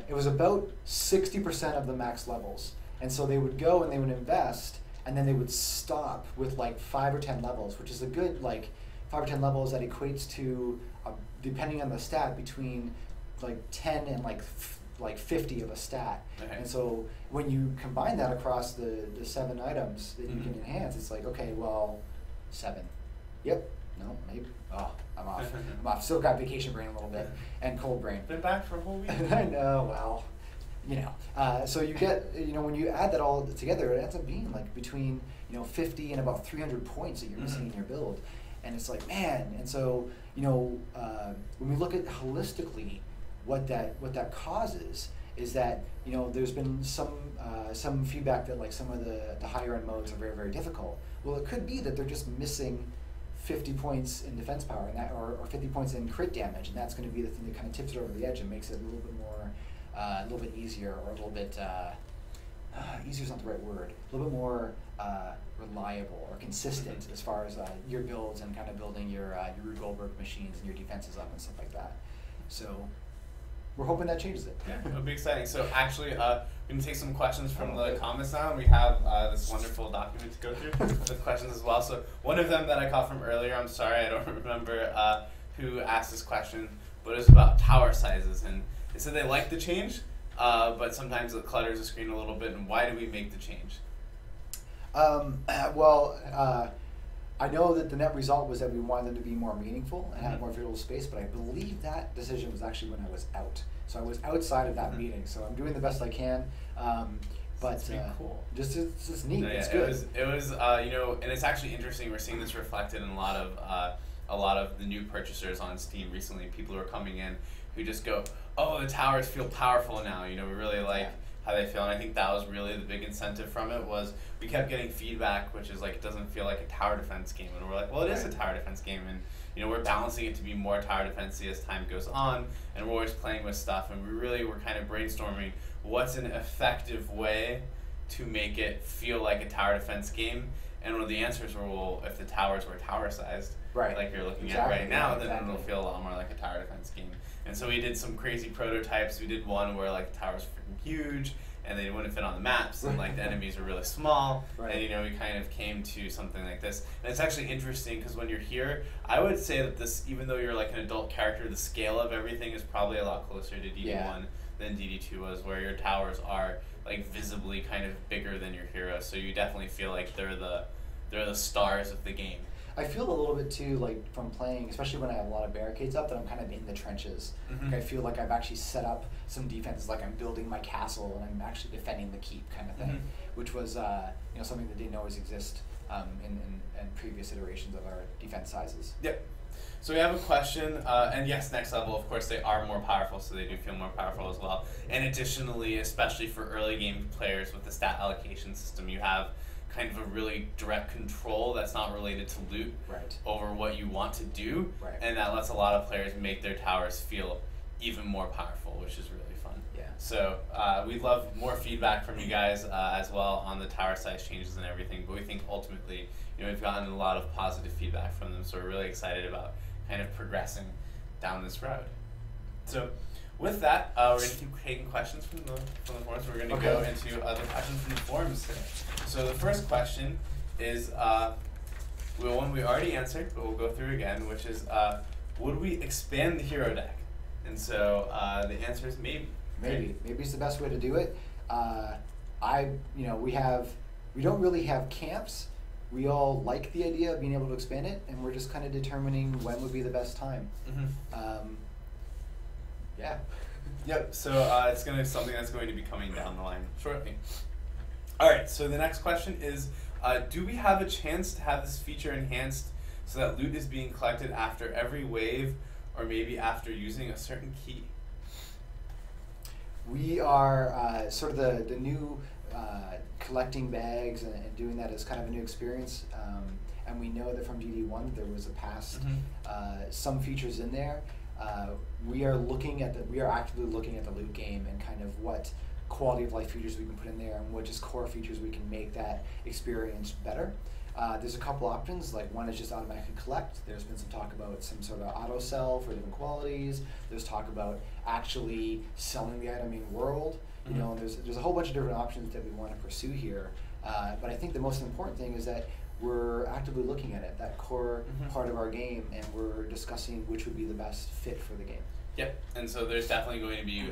It was about 60% of the max levels, and so they would go and they would invest, and then they would stop with like 5 or 10 levels, which is a good like 5 or 10 levels that equates to, depending on the stat, between like 10 and like 50 of a stat. Okay. And so when you combine that across the 7 items that you can enhance, it's like, okay, well, 7. Yep. No, maybe. Oh, I'm off. I'm off. Still got vacation brain a little bit and cold brain. Been back for a whole week. I know. Well, you know. So you get, when you add that all together, it ends up being like between 50 and about 300 points that you're missing in your build, and it's like, man. And so when we look at holistically, what that causes is that there's been some feedback that like some of the higher end modes are very, very difficult. Well, it could be that they're just missing 50 points in defense power, and that, or 50 points in crit damage, and that's going to be the thing that kind of tips it over the edge and makes it a little bit more, a little bit easier, or a little bit easier is not the right word, a little bit more reliable or consistent as far as your builds and kind of building your Rube Goldberg machines and your defenses up and stuff like that. So we're hoping that changes it. Yeah, it'll be exciting. So actually, we can take some questions from the comments now, and we have this wonderful document to go through with questions as well. So one of them that I caught from earlier, I'm sorry, I don't remember who asked this question, but it was about tower sizes, and they said they like the change, but sometimes it clutters the screen a little bit, and why do we make the change? I know that the net result was that we wanted them to be more meaningful and have more visual space, but I believe that decision was actually when I was out. So I was outside of that meeting, so I'm doing the best I can. But It's pretty cool. It's just neat. No, yeah, it's good. It was and it's actually interesting. We're seeing this reflected in a lot of the new purchasers on Steam recently. People who are coming in who just go, "Oh, the towers feel powerful now." We really like how they feel, and I think that was really the big incentive from it. Was we kept getting feedback, which is like it doesn't feel like a tower defense game, and we're like, well, it is a tower defense game, and we're balancing it to be more tower defensey as time goes on, and we're always playing with stuff, and we're kind of brainstorming what's an effective way to make it feel like a tower defense game. And one of the answers were, well, if the towers were tower sized, like you're looking at right now, then it'll feel a lot more like a tower defense game. And so we did some crazy prototypes. We did one where like the towers were freaking huge and they wouldn't fit on the maps, and like the enemies were really small. And we kind of came to something like this. And it's actually interesting because when you're here, I would say that this, even though you're like an adult character, the scale of everything is probably a lot closer to DD1 than DD2 was, where your towers are like visibly kind of bigger than your heroes. So you definitely feel like they're the stars of the game. I feel a little bit too, like from playing, especially when I have a lot of barricades up, that I'm kind of in the trenches. Like I feel like I've actually set up some defenses, like I'm building my castle and I'm actually defending the keep kind of thing, which was something that didn't always exist in previous iterations of our defense sizes. Yep. So we have a question, and yes, next level, of course, they are more powerful, so they do feel more powerful as well. And additionally, especially for early game players with the stat allocation system, you have kind of a really direct control that's not related to loot over what you want to do, and that lets a lot of players make their towers feel even more powerful, which is really fun. So we'd love more feedback from you guys as well on the tower size changes and everything, but we think ultimately we've gotten a lot of positive feedback from them, so we're really excited about kind of progressing down this road. So with that, we're going to keep taking questions from the forums. We're going to go into other questions from the forums today. So the first question is one we already answered, but we'll go through again, which is would we expand the hero deck? And so the answer is maybe. Maybe it's the best way to do it. We don't really have camps. We all like the idea of being able to expand it, and we're just kind of determining when would be the best time. Yep. So it's going to be something that's going to be coming down the line shortly. All right. So the next question is, do we have a chance to have this feature enhanced so that loot is being collected after every wave, or maybe after using a certain key? We are sort of the new collecting bags and doing that is kind of a new experience. And we know that from DD1 there was a past some features in there. We are actively looking at the loot game and kind of what quality of life features we can put in there and what just core features we can make that experience better. There's a couple options, like one is just automatically collect. There's been some talk about some sort of auto sell for different qualities. There's talk about actually selling the item in world. You know, there's a whole bunch of different options that we want to pursue here. But I think the most important thing is that we're actively looking at it, that core part of our game, and we're discussing which would be the best fit for the game. Yep, and so there's definitely going to be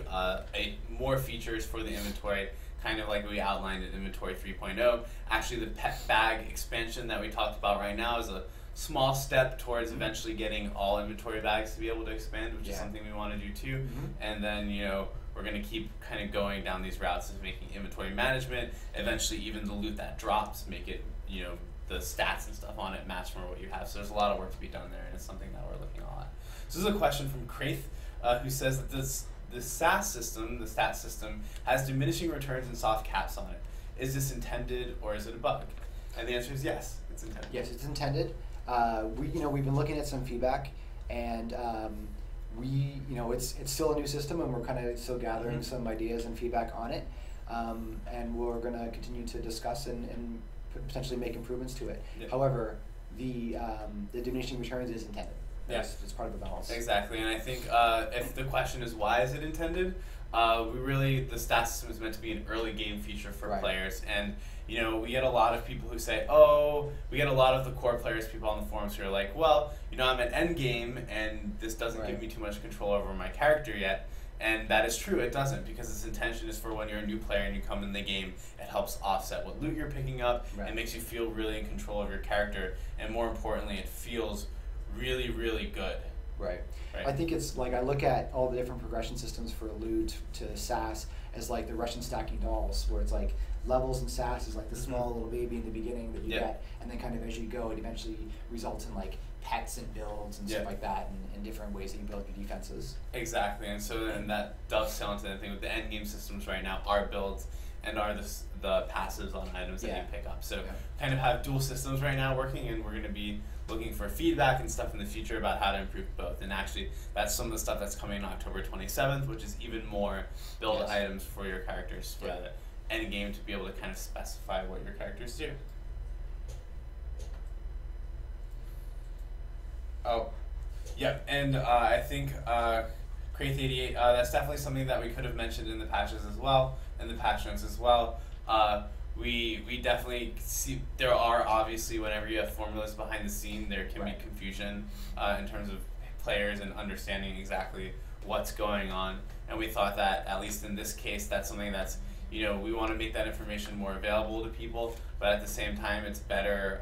more features for the inventory, kind of like we outlined in Inventory 3.0. Actually, the pet bag expansion that we talked about right now is a small step towards eventually getting all inventory bags to be able to expand, which is something we want to do too. And then, you know, we're going to keep kind of going down these routes of making inventory management, eventually even the loot that drops, make it, you know, the stats and stuff on it match more what you have. So there's a lot of work to be done there, and it's something that we're looking at. So this is a question from Kraith, who says that the SAS system, the stat system, has diminishing returns and soft caps on it. Is this intended or is it a bug? And the answer is yes, it's intended. Yes, it's intended. We've been looking at some feedback, and it's still a new system, and we're kind of still gathering some ideas and feedback on it, and we're going to continue to discuss and potentially make improvements to it. Yeah. However, the diminishing returns is intended. Yes, it's part of the balance. Exactly, and I think if the question is why is it intended, the stat system is meant to be an early game feature for players, and you know, we get a lot of people who say, we get a lot of the core players, people on the forums who are like, well, you know, I'm at end game and this doesn't give me too much control over my character yet. And that is true, it doesn't, because its intention is for when you're a new player and you come in the game, it helps offset what loot you're picking up, it makes you feel really in control of your character, and more importantly, it feels really, really good. Right. I think it's like, I look at all the different progression systems for loot to SAS as like the Russian stacking dolls, where it's like levels and SAS is like the small little baby in the beginning that you get, and then kind of as you go, it eventually results in like pets and builds and stuff like that, and different ways that you build your defenses. Exactly, and so then that dovetails into the thing with the end game systems right now are builds and are the passives on items that you pick up. So kind of have dual systems right now working, and we're going to be looking for feedback and stuff in the future about how to improve both. And actually, that's some of the stuff that's coming on October 27th, which is even more build items for your characters for the end game to be able to kind of specify what your characters do. And I think Kraith88, that's definitely something that we could have mentioned in the patches as well, in the patch notes as well. We definitely see, there are obviously, whenever you have formulas behind the scene, there can be confusion in terms of players and understanding exactly what's going on. And we thought that, at least in this case, that's something that's, you know, we want to make that information more available to people, but at the same time, it's better.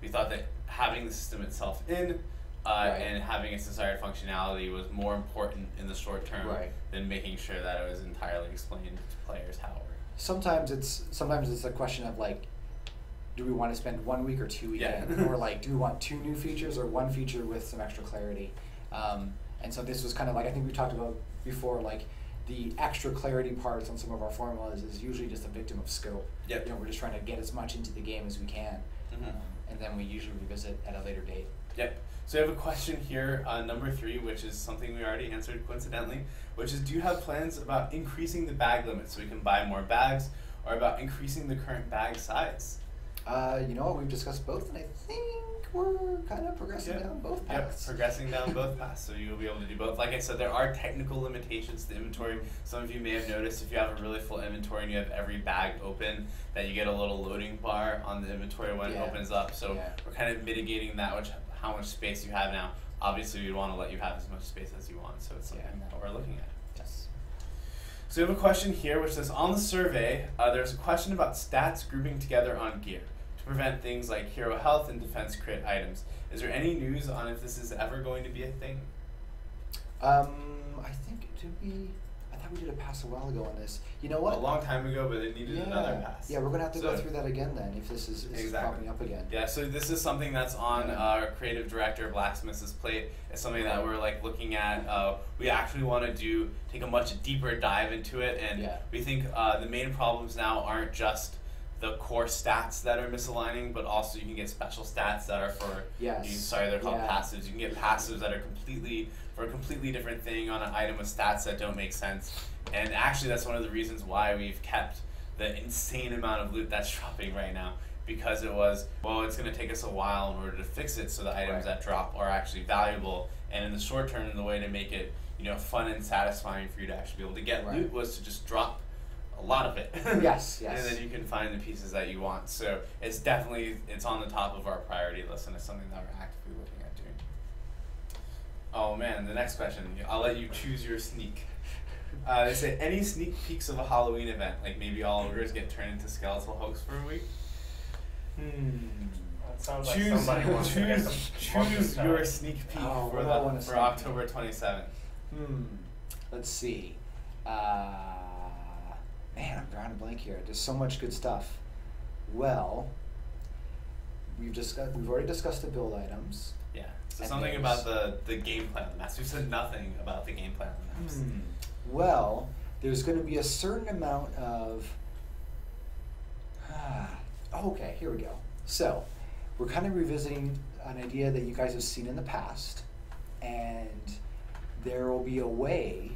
We thought that having the system itself in and having its desired functionality was more important in the short term than making sure that it was entirely explained to players how it works. Sometimes it's a question of like, do we want to spend 1 week or 2 weeks or like, do we want 2 new features or 1 feature with some extra clarity? And so this was kind of like, I think we talked about before, like the extra clarity parts on some of our formulas is usually just a victim of scope. You know, we're just trying to get as much into the game as we can, and then we usually revisit at a later date. So I have a question here, number 3, which is something we already answered coincidentally, which is, do you have plans about increasing the bag limit so we can buy more bags, or about increasing the current bag size? You know what, we've discussed both, and I think we're kind of progressing down both paths. Progressing down both paths, so you'll be able to do both. Like I said, there are technical limitations to inventory. Some of you may have noticed if you have a really full inventory and you have every bag open, that you get a little loading bar on the inventory when it opens up. So we're kind of mitigating that, how much space you have now. Obviously, we want to let you have as much space as you want, so it's something that we're looking at. So we have a question here which says, on the survey, there's a question about stats grouping together on gear to prevent things like hero health and defense crit items. Is there any news on if this is ever going to be a thing? I I thought we did a pass a while ago on this. You know A what? long time ago, but it needed another pass. Yeah, we're gonna have to go So- through that again then if this is popping up again. Yeah, so this is something that's on our creative director Blacksmith's plate. It's something that we're like looking at. We actually want to take a much deeper dive into it, and we think the main problems now aren't just the core stats that are misaligning, but also you can get special stats that are for they're called passives. You can get passives that are for a completely different thing on an item with stats that don't make sense. And actually that's one of the reasons why we've kept the insane amount of loot that's dropping right now, because it's going to take us a while in order to fix it so the items that drop are actually valuable. And in the short term, the way to make it fun and satisfying for you to actually be able to get loot was to just drop a lot of it. Yes. And then you can find the pieces that you want. So it's on the top of our priority list, and it's something that we're actively looking at doing. Oh man, the next question. I'll let you choose your sneak. They say, any sneak peeks of a Halloween event? Like maybe all ogres get turned into skeletal hosts for a week? That sounds like somebody wants to get some choose your sneak peek for October 27th. Let's see. Man, I'm drawing a blank here. There's so much good stuff. Well, we've already discussed the build items. Yeah. So something about the game plan of the maps. We said nothing about the game plan of the maps. Well, there's going to be a certain amount of... okay, here we go. So, we're kind of revisiting an idea that you guys have seen in the past, and there will be a way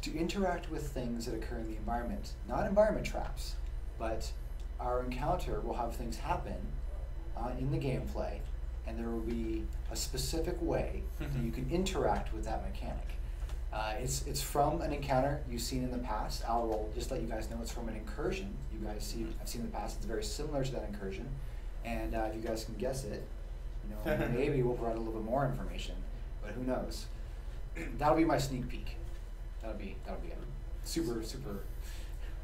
to interact with things that occur in the environment. Not environment traps, but our encounter will have things happen in the gameplay, and there will be a specific way that you can interact with that mechanic. It's from an encounter you've seen in the past. I'll just let you guys know it's from an incursion I've seen in the past. It's very similar to that incursion, and if you guys can guess it, maybe we'll provide a little bit more information, but who knows? That'll be my sneak peek. That'll be it. Super.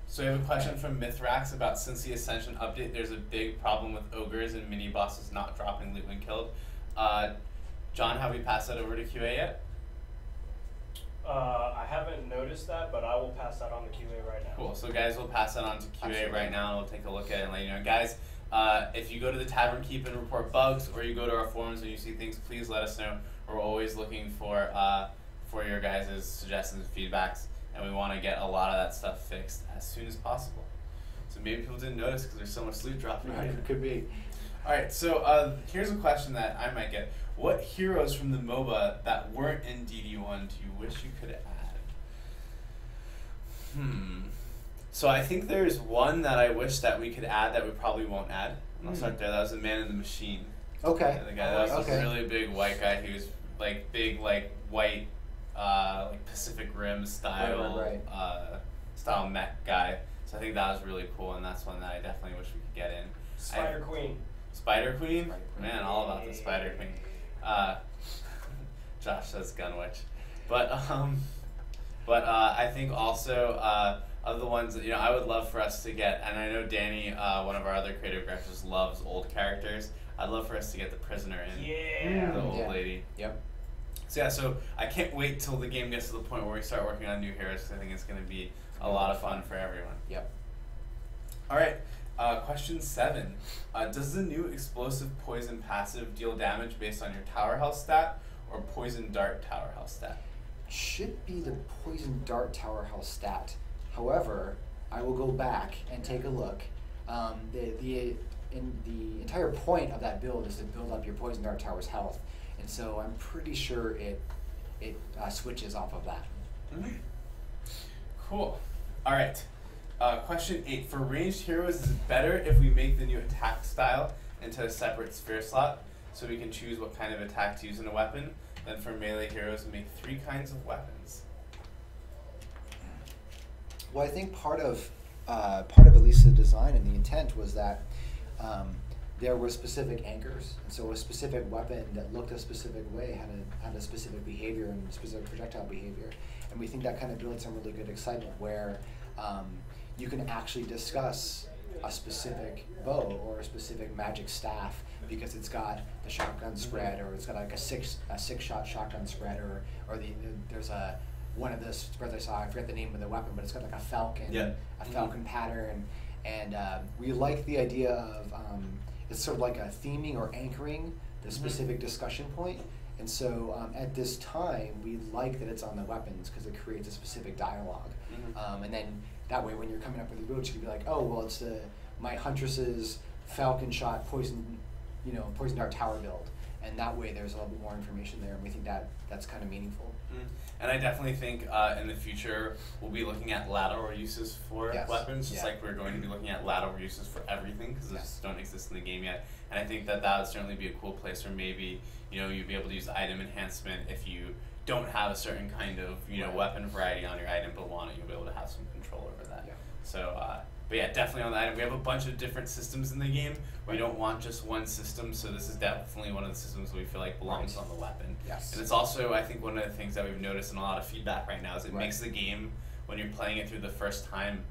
So I have a question from Mithrax about, since the Ascension update, there's a big problem with ogres and mini bosses not dropping loot when killed. John, have we passed that over to QA yet? I haven't noticed that, but I will pass that on to QA right now. Cool. So guys, we'll pass that on to QA right now, and we'll take a look at it and let you know. Guys, if you go to the Tavern Keep and report bugs, or you go to our forums and you see things, please let us know. We're always looking for your guys' suggestions and feedbacks, and we want to get a lot of that stuff fixed as soon as possible. So maybe people didn't notice because there's so much loot dropping. Right, it could be. All right, so here's a question that I might get. What heroes from the MOBA that weren't in DD1 do you wish you could add? So I think there's one that I wish that we could add that we probably won't add. And I'll start there. That was the Man in the Machine. Okay. The guy that was a really big white guy. He was like big, like white, like Pacific Rim style, style mech guy. So I think that was really cool, and that's one that I definitely wish we could get in. Spider Queen. Spider Queen? Man, all about the Spider Queen. Josh says Gun Witch. But I think also of the ones that I would love for us to get, and I know Danny, one of our other creative directors, loves old characters. I'd love for us to get the Prisoner in. Yeah. The old lady. Yep. So I can't wait till the game gets to the point where we start working on new heroes, because I think it's going to be a lot of fun for everyone. Yep. All right. Question 7. Does the new explosive poison passive deal damage based on your tower health stat, or poison dart tower health stat? Should be the poison dart tower health stat. However, I will go back and take a look. The entire point of that build is to build up your poison dart tower's health, and so I'm pretty sure it switches off of that. Cool. All right. Question 8. For ranged heroes, is it better if we make the new attack style into a separate sphere slot, so we can choose what kind of attack to use in a weapon, than for melee heroes make 3 kinds of weapons? Well, I think part of at least the design and the intent was that there were specific anchors, and so a specific weapon that looked a specific way had a specific behavior and specific projectile behavior, and we think that kind of builds some really good excitement where you can actually discuss a specific bow or a specific magic staff because it's got the shotgun spread, or it's got like a six shot shotgun spread, or there's a one of the spreads I saw. I forget the name of the weapon, but it's got like a falcon, a falcon pattern, and we like the idea of it's sort of like a theming or anchoring the specific discussion point. And so at this time, we like that it's on the weapons because it creates a specific dialogue. And then that way, when you're coming up with your build, you can be like, oh, well, it's my Huntress's falcon shot poison dart tower build. And that way, there's a little bit more information there, and we think that that's kind of meaningful. And I definitely think in the future we'll be looking at lateral uses for weapons, just like we're going to be looking at lateral uses for everything, because those don't exist in the game yet. And I think that would certainly be a cool place where maybe you'd be able to use item enhancement if you don't have a certain kind of weapon variety on your item, but want it, you'll be able to have some control over that. So, but yeah, definitely on the item. We have a bunch of different systems in the game. We don't want just one system, so this is definitely one of the systems that we feel like belongs on the weapon. And it's also, I think, one of the things that we've noticed in a lot of feedback right now is it makes the game, when you're playing it through the first time,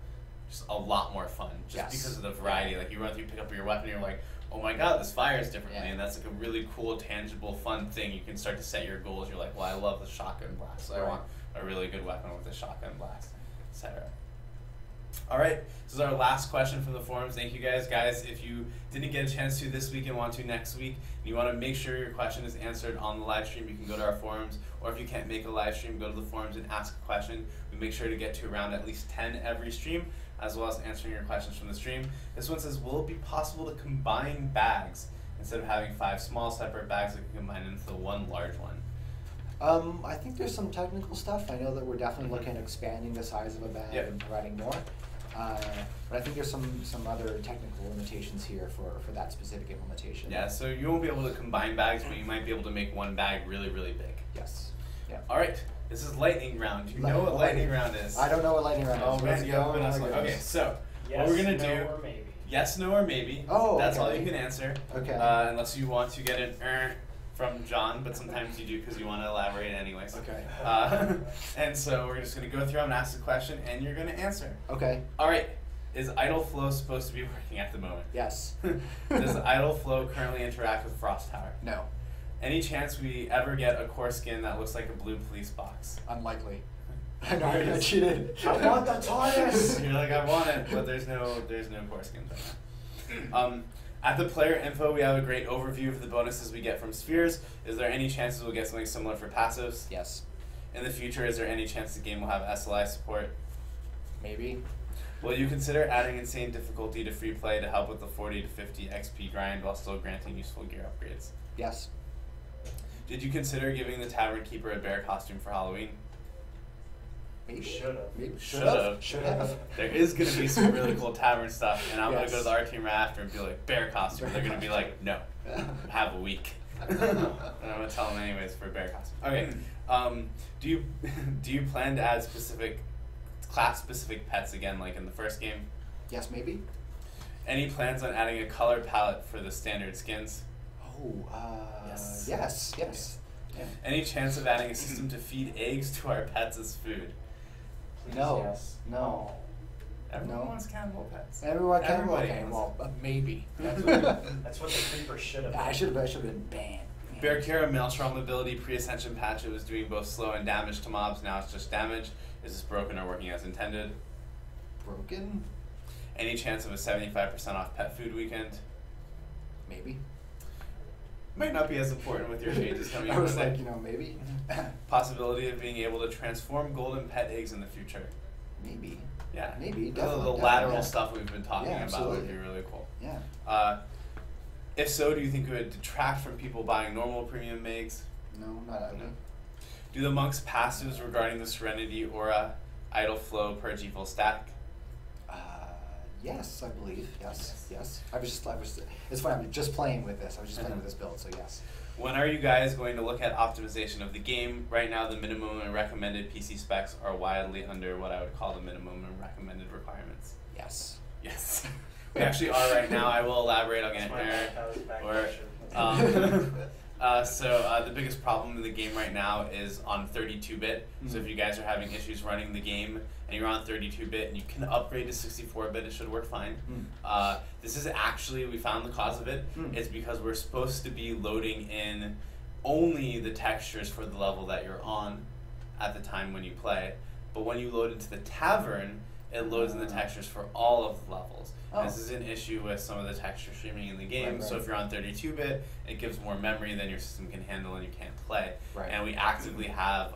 just a lot more fun, just because of the variety. Like, you run through, you pick up your weapon, and you're like, oh my god, this fires differently, and that's like a really cool, tangible, fun thing. You can start to set your goals. You're like, well, I love the shotgun blast, so I want a really good weapon with the shotgun blast, etc. All right, this is our last question from the forums. Thank you guys. Guys, if you didn't get a chance to this week and want to next week, and you want to make sure your question is answered on the live stream, you can go to our forums, or if you can't make a live stream, go to the forums and ask a question. We make sure to get to around at least 10 every stream, as well as answering your questions from the stream. This one says, will it be possible to combine bags instead of having 5 small separate bags that can combine into one large one? I think there's some technical stuff. I know that we're definitely looking at expanding the size of a bag and providing more. But I think there's some other technical limitations here for that specific implementation. Yeah, so you won't be able to combine bags, but you might be able to make one bag really, really big. Yes. Yeah. All right. This is lightning round. Do you know what lightning round is? I don't know what lightning round is. Let's go. Okay, so what we're gonna do? Or maybe. Yes, no, or maybe. Oh, that's all you can answer. Okay. Unless you want to get an from John, but sometimes you do because you want to elaborate anyways. Okay. And so we're just gonna go through. I'm gonna ask the question, and you're gonna answer. Okay. All right. Is idle flow supposed to be working at the moment? Yes. Does idle flow currently interact with Frost Tower? No. Any chance we ever get a core skin that looks like a blue police box? Unlikely. I know I cheated. I want the TARDIS! You're like, I want it, but there's no core skins right now. At the player info, we have a great overview of the bonuses we get from spheres. Is there any chances we'll get something similar for passives? Yes. In the future, is there any chance the game will have SLI support? Maybe. Will you consider adding insane difficulty to free play to help with the 40 to 50 XP grind while still granting useful gear upgrades? Yes. Did you consider giving the Tavern Keeper a bear costume for Halloween? Maybe. Should have. Should have. There is going to be some really cool tavern stuff, and I'm going to go to our team right after and be like, bear costume. They're going to be like, no, have a week. And I'm going to tell them anyways for a bear costume. Okay. Do you plan to add class-specific pets again, like in the first game? Yes, maybe. Any plans on adding a color palette for the standard skins? Oh, yes. Yes. Yeah. Any chance of adding a system to feed eggs to our pets as food? No. Yes. No. Everyone wants cannibal pets. Everyone can. Everybody Okay, wants well, maybe. That's what the Creeper should have been. I should have been banned. Bearkira Maelstrom ability pre-ascension patch, it was doing both slow and damage to mobs, now it's just damage. Is this broken or working as intended? Broken? Any chance of a 75% off pet food weekend? Maybe. Might not be as important with your changes coming I in was with like, it. maybe. Possibility of being able to transform golden pet eggs in the future. Maybe. Yeah. Maybe, The definitely. lateral Yeah. stuff we've been talking Yeah, about would be absolutely. really cool. Yeah. If so, do you think it would detract from people buying normal premium mags? No, not ugly. No. Do the monks' passives regarding the Serenity Aura, Idle Flow, Purge Evil stack? Yes, I believe. Yes. It's funny, I'm just playing with this. I was just playing with this build, so yes. When are you guys going to look at optimization of the game? Right now, the minimum and recommended PC specs are wildly under what I would call the minimum and recommended requirements. Yes. Yes. We actually are right now. I will elaborate. I'll get That's my there. that was back Or, question. the biggest problem in the game right now is on 32-bit. So if you guys are having issues running the game and you're on 32-bit and you can upgrade to 64-bit, it should work fine. This is actually, we found the cause of it. It's because we're supposed to be loading in only the textures for the level that you're on at the time when you play. But when you load into the tavern, it loads in the textures for all of the levels. Oh. This is an issue with some of the texture streaming in the game. Right. So if you're on 32-bit, it gives more memory than your system can handle and you can't play. Right. And we actively have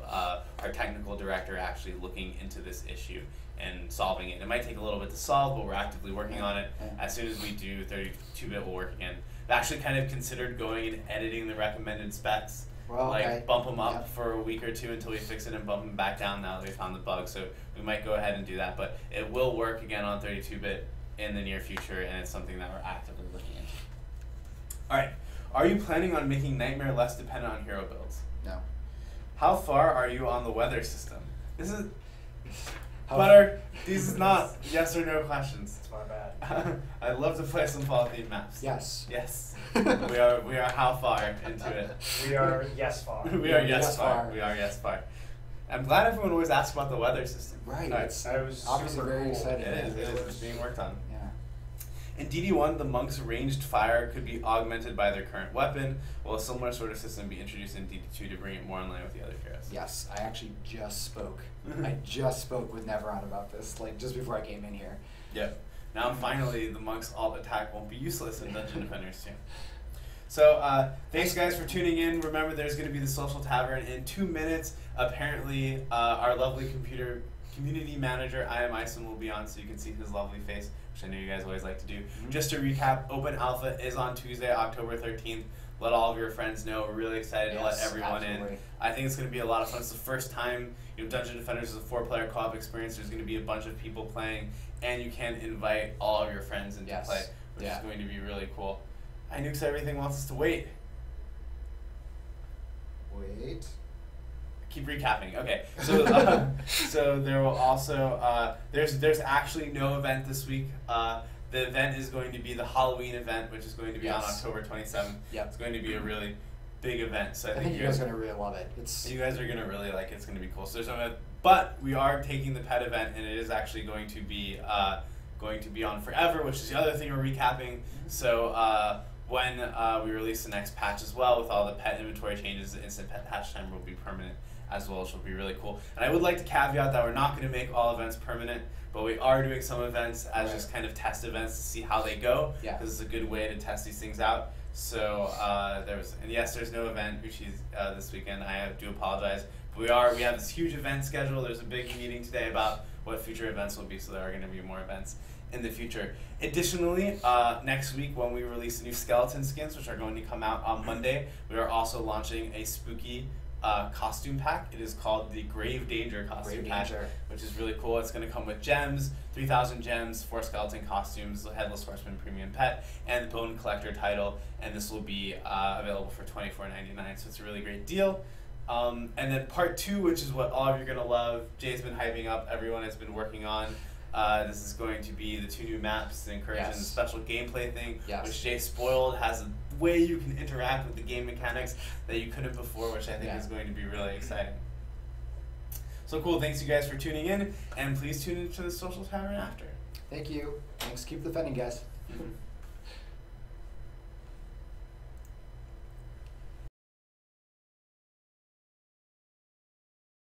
our technical director actually looking into this issue and solving it. It might take a little bit to solve, but we're actively working on it. Yeah. As soon as we do, 32-bit will work again. I've actually kind of considered going and editing the recommended specs. Well, like okay. bump them up Yep. for a week or two until we fix it and bump them back down now that we found the bug. So we might go ahead and do that, but it will work again on 32-bit in the near future, and it's something that we're actively looking into. All right, are you planning on making Nightmare less dependent on hero builds? No. How far are you on the weather system? This is How- Butter. These is not yes or no questions. It's my bad. I'd love to play some fall themed maps. Yes. Yes. we are how far into it? We are yes far. We are yes Yes far. far. We are yes far. I'm glad everyone always asks about the weather system. Right. All right. It's That was obviously super very cool. exciting. It is. It's being worked on. Yeah. In DD1, the monk's ranged fire could be augmented by their current weapon. Will a similar sort of system be introduced in DD2 to bring it more in line with the other heroes? Yes, I actually just spoke. I just spoke with Neveron about this, like just before I came in here. Yep. Now finally, the monk's alt attack won't be useless in Dungeon Defenders 2. So thanks guys for tuning in. Remember, there's going to be the social tavern in 2 minutes. Apparently, our lovely community manager, I Am Ison, will be on, so you can see his lovely face, which I know you guys always like to do. Mm-hmm. Just to recap, Open Alpha is on Tuesday, October 13th. Let all of your friends know. We're really excited to let Yes, everyone absolutely. in. I think it's going to be a lot of fun. It's the first time Dungeon Defenders is a 4-player co-op experience. There's going to be a bunch of people playing, and you can invite all of your friends into Yes. play, which Yeah. is going to be really cool. I Nukes Everything wants us to wait. Wait. Keep recapping. Okay, so so there will also there's actually no event this week. The event is going to be the Halloween event, which is going to be on Yes. October 27th. Yep. It's going to be a really big event. So I think you guys are gonna really love it. It's you guys are gonna really like it. It's gonna be cool. So there's no, but we are taking the pet event, and it is actually going to be on forever, which is the other thing we're recapping. So when we release the next patch as well, with all the pet inventory changes, the instant pet patch time will be permanent as well, which will be really cool. And I would like to caveat that we're not going to make all events permanent, but we are doing some events as just kind of test events to see how they go. Yeah. This is a good way to test these things out. So there's no event this weekend. I do apologize. But we have this huge event schedule. There's a big meeting today about what future events will be, so there are going to be more events in the future. Additionally, next week when we release the new skeleton skins, which are going to come out on Monday, we are also launching a spooky costume pack. It is called the Grave Danger costume Grave pack, Danger. which is really cool. It's going to come with gems, 3,000 gems, 4 skeleton costumes, the Headless Horseman premium pet, and the Bone Collector title. And this will be available for $24.99, so it's a really great deal. And then part 2, which is what all of you are going to love, Jay's been hyping up, everyone has been working on. This is going to be the 2 new maps, the Incursion, Yes. the special gameplay thing, Yes. which Jay spoiled, has a way you can interact with the game mechanics that you couldn't before, which I think Yeah. is going to be really exciting. So cool, thanks you guys for tuning in, and please tune into the Social Tavern after. Thank you. Thanks. Keep defending, guys.